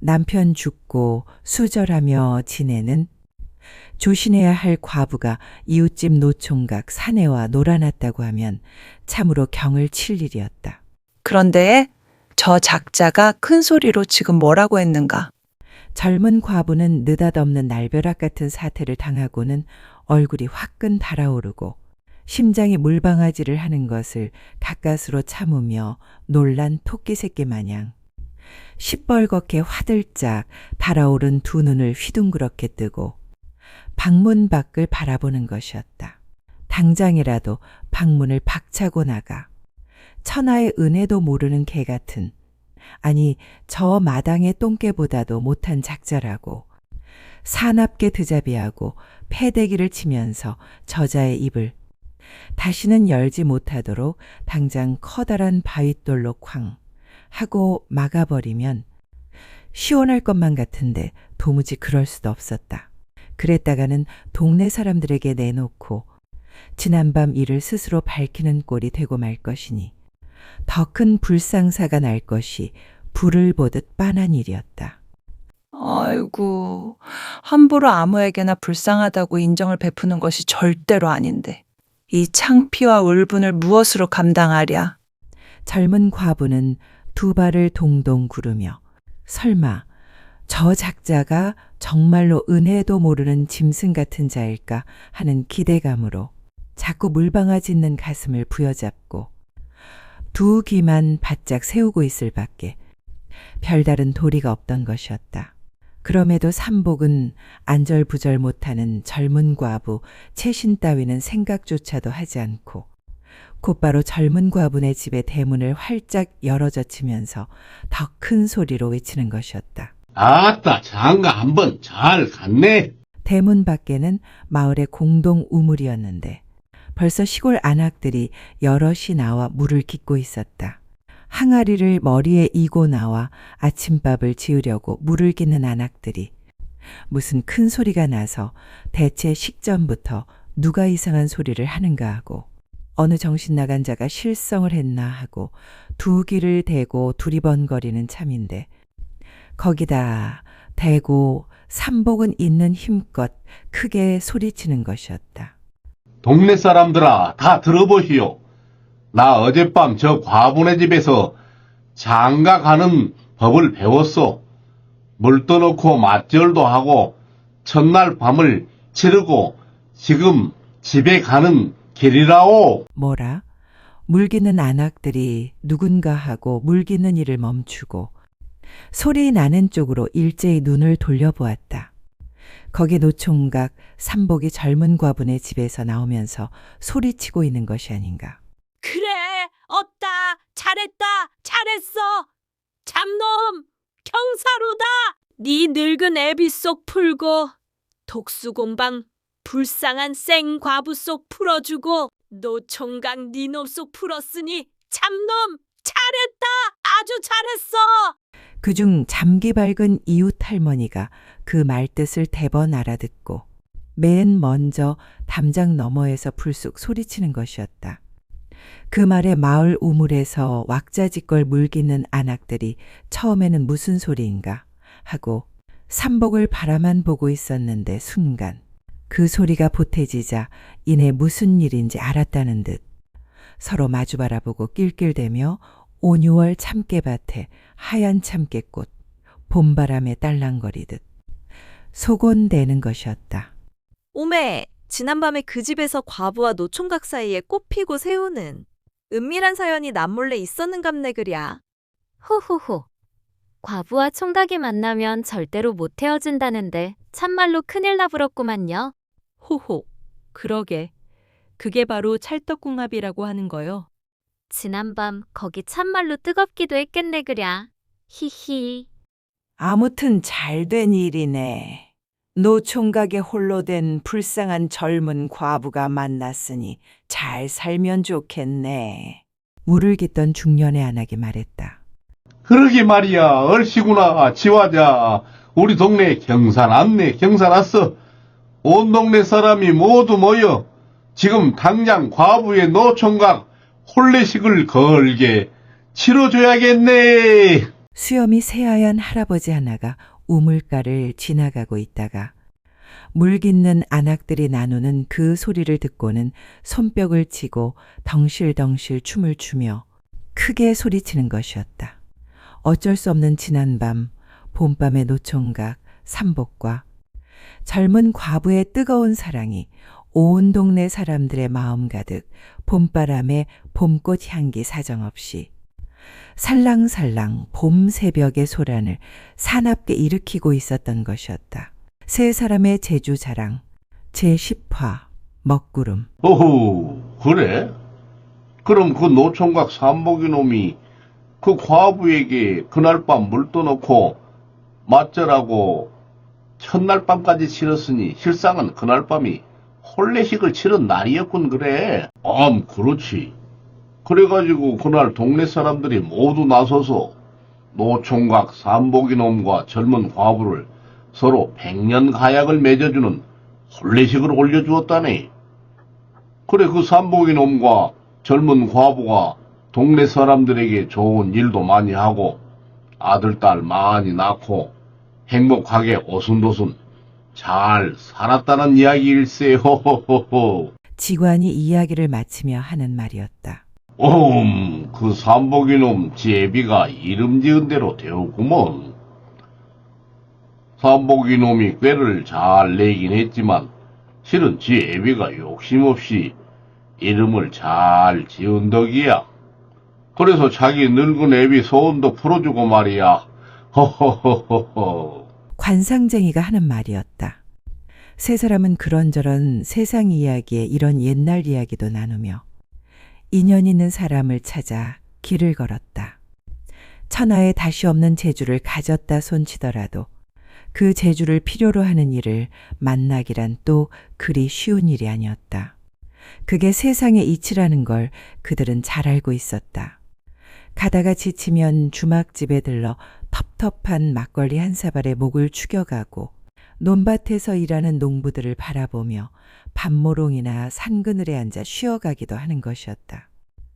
남편 죽고 수절하며 지내는 조신해야 할 과부가 이웃집 노총각 사내와 놀아났다고 하면 참으로 경을 칠 일이었다. 그런데 저 작자가 큰 소리로 지금 뭐라고 했는가? 젊은 과부는 느닷없는 날벼락 같은 사태를 당하고는 얼굴이 화끈 달아오르고 심장이 물방아지를 하는 것을 가까스로 참으며 놀란 토끼 새끼 마냥 시뻘겋게 화들짝 달아오른 두 눈을 휘둥그렇게 뜨고 방문 밖을 바라보는 것이었다. 당장이라도 방문을 박차고 나가 천하의 은혜도 모르는 개 같은, 아니 저 마당의 똥개보다도 못한 작자라고 사납게 드자비하고 패대기를 치면서 저자의 입을 다시는 열지 못하도록 당장 커다란 바윗돌로 쾅 하고 막아버리면 시원할 것만 같은데 도무지 그럴 수도 없었다. 그랬다가는 동네 사람들에게 내놓고 지난밤 일을 스스로 밝히는 꼴이 되고 말 것이니 더 큰 불상사가 날 것이 불을 보듯 빤한 일이었다. 아이고, 함부로 아무에게나 불쌍하다고 인정을 베푸는 것이 절대로 아닌데. 이 창피와 울분을 무엇으로 감당하랴? 젊은 과부는 두 발을 동동 구르며 설마 저 작자가 정말로 은혜도 모르는 짐승 같은 자일까 하는 기대감으로 자꾸 물방아짓는 가슴을 부여잡고 두 귀만 바짝 세우고 있을 밖에 별다른 도리가 없던 것이었다. 그럼에도 삼복은 안절부절 못하는 젊은 과부 채신 따위는 생각조차도 하지 않고 곧바로 젊은 과부네 집의 대문을 활짝 열어젖히면서 더 큰 소리로 외치는 것이었다. 아따, 장가 한번 잘 갔네. 대문 밖에는 마을의 공동 우물이었는데 벌써 시골 안악들이 여럿이 나와 물을 깃고 있었다. 항아리를 머리에 이고 나와 아침밥을 지으려고 물을 깃는 안악들이 무슨 큰 소리가 나서 대체 식전부터 누가 이상한 소리를 하는가 하고 어느 정신 나간 자가 실성을 했나 하고 두 귀를 대고 두리번거리는 참인데 거기다 대고 삼복은 있는 힘껏 크게 소리치는 것이었다. 동네 사람들아, 다 들어보시오. 나 어젯밤 저 과부네 집에서 장가 가는 법을 배웠소. 물 떠놓고 맞절도 하고 첫날 밤을 치르고 지금 집에 가는 길이라오. 뭐라? 물기는 안악들이 누군가 하고 물기는 일을 멈추고 소리 나는 쪽으로 일제히 눈을 돌려보았다. 거기 노총각 삼복이 젊은 과부네 집에서 나오면서 소리치고 있는 것이 아닌가. 그래, 없다, 잘했다, 잘했어. 잡놈, 경사로다. 네 늙은 애비 속 풀고 독수공방 불쌍한 생과부 속 풀어주고 노총각 니놈 속 풀었으니 잡놈, 잘했다, 아주 잘했어. 그중 잠기 밝은 이웃 할머니가 그 말뜻을 대번 알아듣고 맨 먼저 담장 너머에서 불쑥 소리치는 것이었다. 그 말에 마을 우물에서 왁자지껄 물깃는 안악들이 처음에는 무슨 소리인가 하고 삼복을 바라만 보고 있었는데 순간 그 소리가 보태지자 이내 무슨 일인지 알았다는 듯 서로 마주 바라보고 낄낄대며 5, 6월 참깨밭에 하얀 참깨꽃 봄바람에 딸랑거리듯 소곤대는 것이었다. 오메, 지난밤에 그 집에서 과부와 노총각 사이에 꽃 피고 새우는 은밀한 사연이 남몰래 있었는갑네 그랴. 호호호. 과부와 총각이 만나면 절대로 못 헤어진다는데 참말로 큰일 나부렸구만요. 호호. 그러게. 그게 바로 찰떡궁합이라고 하는 거요. 지난밤 거기 참말로 뜨겁기도 했겠네 그랴. 히히. 아무튼 잘된 일이네. 노총각에 홀로 된 불쌍한 젊은 과부가 만났으니 잘 살면 좋겠네. 물을 깃던 중년의 아낙이 말했다. 그러게 말이야. 얼씨구나. 지화자. 우리 동네 경사 났네. 경사 났어. 온 동네 사람이 모두 모여 지금 당장 과부의 노총각 혼례식을 걸게 치러줘야겠네. 수염이 새하얀 할아버지 하나가 우물가를 지나가고 있다가 물 깃는 안악들이 나누는 그 소리를 듣고는 손뼉을 치고 덩실덩실 춤을 추며 크게 소리치는 것이었다. 어쩔 수 없는 지난밤, 봄밤의 노총각, 삼복과 젊은 과부의 뜨거운 사랑이 온 동네 사람들의 마음 가득 봄바람에 봄꽃 향기 사정없이 살랑살랑 봄 새벽의 소란을 사납게 일으키고 있었던 것이었다. 세 사람의 제주 자랑 제10화 먹구름. 어후, 그래? 그럼 그 노총각 삼복이 놈이 그 과부에게 그날 밤 물 떠놓고 맞절하고 첫날 밤까지 치렀으니 실상은 그날 밤이 혼례식을 치른 날이었군 그래. 그렇지. 그래가지고 그날 동네 사람들이 모두 나서서 노총각 삼복이 놈과 젊은 과부를 서로 100년 가약을 맺어주는 혼례식을 올려주었다네. 그래 그 삼복이 놈과 젊은 과부가 동네 사람들에게 좋은 일도 많이 하고 아들, 딸 많이 낳고 행복하게 오순도순 잘 살았다는 이야기일세. 호호호호. 지관이 이야기를 마치며 하는 말이었다. 그 삼복이 놈 제비가 이름 지은 대로 되었구먼. 삼복이 놈이 꾀를 잘 내긴 했지만 실은 제비가 욕심 없이 이름을 잘 지은 덕이야. 그래서 자기 늙은 애비 소원도 풀어주고 말이야. 허허허허허. 관상쟁이가 하는 말이었다. 세 사람은 그런저런 세상 이야기에 이런 옛날 이야기도 나누며 인연 있는 사람을 찾아 길을 걸었다. 천하에 다시 없는 재주를 가졌다 손치더라도 그 재주를 필요로 하는 일을 만나기란 또 그리 쉬운 일이 아니었다. 그게 세상의 이치라는 걸 그들은 잘 알고 있었다. 가다가 지치면 주막집에 들러 텁텁한 막걸리 한 사발에 목을 축여가고 논밭에서 일하는 농부들을 바라보며 밤모롱이나 산그늘에 앉아 쉬어가기도 하는 것이었다.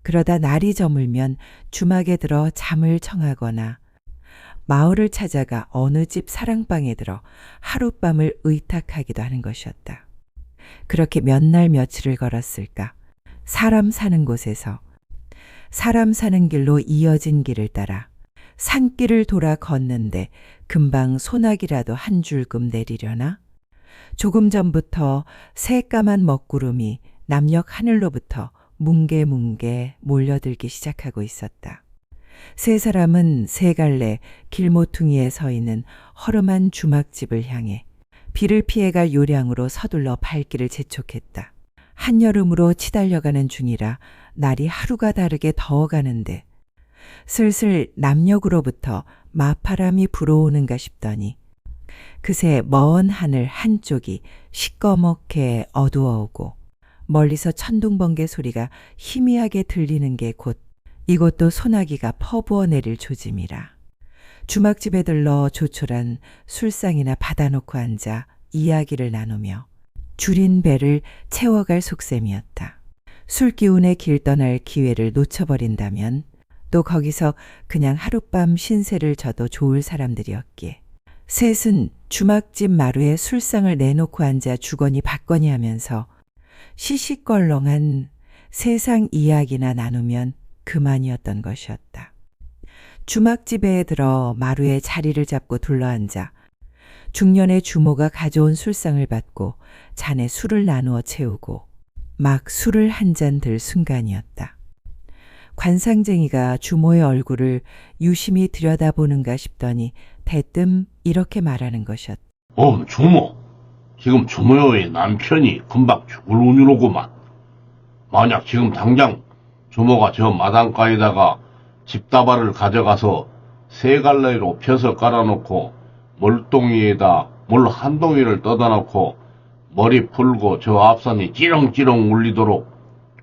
그러다 날이 저물면 주막에 들어 잠을 청하거나 마을을 찾아가 어느 집 사랑방에 들어 하룻밤을 의탁하기도 하는 것이었다. 그렇게 몇 날 며칠을 걸었을까? 사람 사는 곳에서 사람 사는 길로 이어진 길을 따라 산길을 돌아 걷는데 금방 소나기라도 한 줄금 내리려나? 조금 전부터 새까만 먹구름이 남녘 하늘로부터 뭉게뭉게 몰려들기 시작하고 있었다. 세 사람은 세 갈래 길모퉁이에 서 있는 허름한 주막집을 향해 비를 피해갈 요량으로 서둘러 발길을 재촉했다. 한여름으로 치달려가는 중이라 날이 하루가 다르게 더워가는데 슬슬 남녘으로부터 마파람이 불어오는가 싶더니 그새 먼 하늘 한쪽이 시꺼멓게 어두워오고 멀리서 천둥번개 소리가 희미하게 들리는 게 곧 이곳도 소나기가 퍼부어 내릴 조짐이라. 주막집에 들러 조촐한 술상이나 받아놓고 앉아 이야기를 나누며 줄인 배를 채워갈 속셈이었다. 술기운에 길 떠날 기회를 놓쳐버린다면 또 거기서 그냥 하룻밤 신세를 져도 좋을 사람들이었기에 셋은 주막집 마루에 술상을 내놓고 앉아 주거니 받거니 하면서 시시껄렁한 세상 이야기나 나누면 그만이었던 것이었다. 주막집에 들어 마루에 자리를 잡고 둘러앉아 중년의 주모가 가져온 술상을 받고 잔에 술을 나누어 채우고 막 술을 한 잔 들 순간이었다. 관상쟁이가 주모의 얼굴을 유심히 들여다보는가 싶더니 대뜸 이렇게 말하는 것이었다. 주모. 지금 주모의 남편이 금방 죽을 운이로구만. 만약 지금 당장 주모가 저 마당가에다가 집다발을 가져가서 세 갈래로 펴서 깔아놓고 멀동이에다 물 한 동이를 떠다 놓고 머리 풀고 저 앞산이 찌렁찌렁 울리도록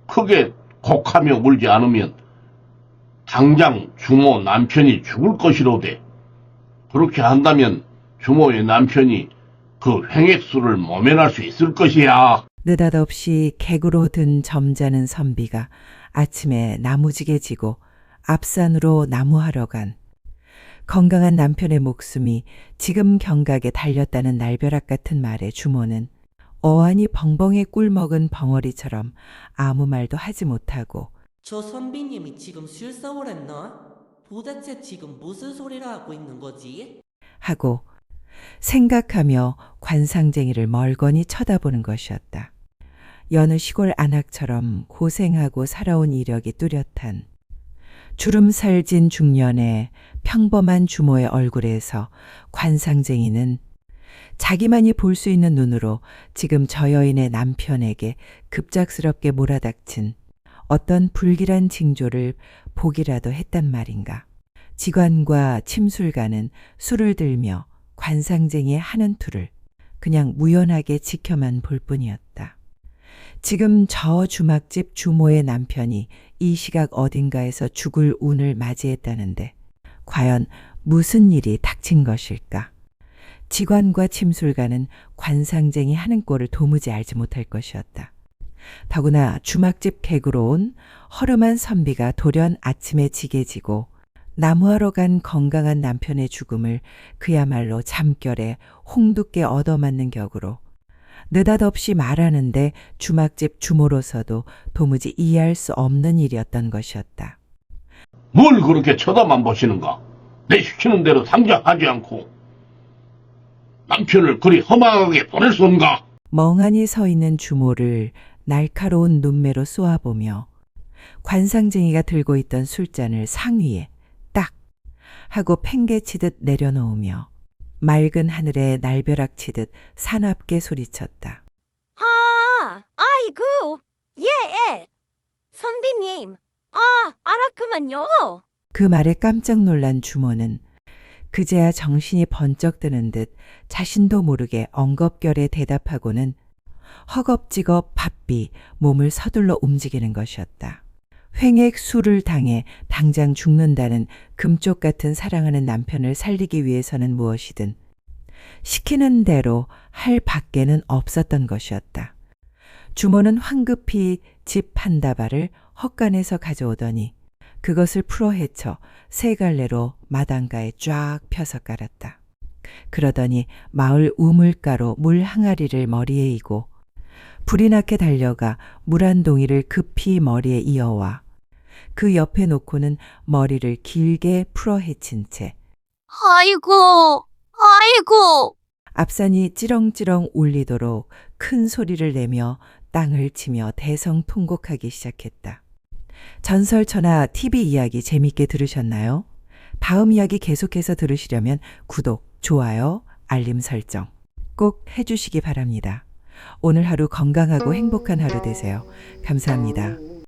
크게 곡하며 울지 않으면 당장 주모 남편이 죽을 것이로되, 그렇게 한다면 주모의 남편이 그 횡액술을 모면할 수 있을 것이야. 느닷없이 객으로 든 점잖은 선비가 아침에 나무지게 지고 앞산으로 나무하러 간 건강한 남편의 목숨이 지금 경각에 달렸다는 날벼락 같은 말에 주모는 어안이 벙벙에 꿀먹은 벙어리처럼 아무 말도 하지 못하고 저 선비님이 지금 실사를 했나? 도대체 지금 무슨 소리를 하고 있는 거지? 하고 생각하며 관상쟁이를 멀거니 쳐다보는 것이었다. 여느 시골 안악처럼 고생하고 살아온 이력이 뚜렷한 주름살진 중년의 평범한 주모의 얼굴에서 관상쟁이는 자기만이 볼 수 있는 눈으로 지금 저 여인의 남편에게 급작스럽게 몰아닥친 어떤 불길한 징조를 보기라도 했단 말인가. 지관과 침술가는 술을 들며 관상쟁이의 하는 투를 그냥 무연하게 지켜만 볼 뿐이었다. 지금 저 주막집 주모의 남편이 이 시각 어딘가에서 죽을 운을 맞이했다는데 과연 무슨 일이 닥친 것일까? 지관과 침술가는 관상쟁이 하는 꼴을 도무지 알지 못할 것이었다. 더구나 주막집 객으로 온 허름한 선비가 돌연 아침에 지게 지고 나무하러 간 건강한 남편의 죽음을 그야말로 잠결에 홍두깨 얻어맞는 격으로 느닷없이 말하는데 주막집 주모로서도 도무지 이해할 수 없는 일이었던 것이었다. 뭘 그렇게 쳐다만 보시는가? 내 시키는 대로 상장하지 않고 남편을 그리 험하게 보낼 수인가? 멍하니 서 있는 주모를 날카로운 눈매로 쏘아보며 관상쟁이가 들고 있던 술잔을 상위에 딱 하고 팽개치듯 내려놓으며 맑은 하늘에 날벼락 치듯 사납게 소리쳤다. 아이고, 예, 선비님, 알았구만요. 그 말에 깜짝 놀란 주모는 그제야 정신이 번쩍 드는 듯 자신도 모르게 엉겁결에 대답하고는 허겁지겁 바삐 몸을 서둘러 움직이는 것이었다. 횡액 술을 당해 당장 죽는다는 금쪽 같은 사랑하는 남편을 살리기 위해서는 무엇이든 시키는 대로 할 밖에는 없었던 것이었다. 주모는 황급히 집 한 다발을 헛간에서 가져오더니 그것을 풀어 헤쳐 세 갈래로 마당가에 쫙 펴서 깔았다. 그러더니 마을 우물가로 물 항아리를 머리에 이고 불이 나게 달려가 물 한 동이를 급히 머리에 이어와 그 옆에 놓고는 머리를 길게 풀어 헤친 채 아이고, 앞산이 찌렁찌렁 울리도록 큰 소리를 내며 땅을 치며 대성통곡하기 시작했다. 전설천하 TV 이야기 재밌게 들으셨나요? 다음 이야기 계속해서 들으시려면 구독, 좋아요, 알림 설정 꼭 해주시기 바랍니다. 오늘 하루 건강하고 행복한 하루 되세요. 감사합니다.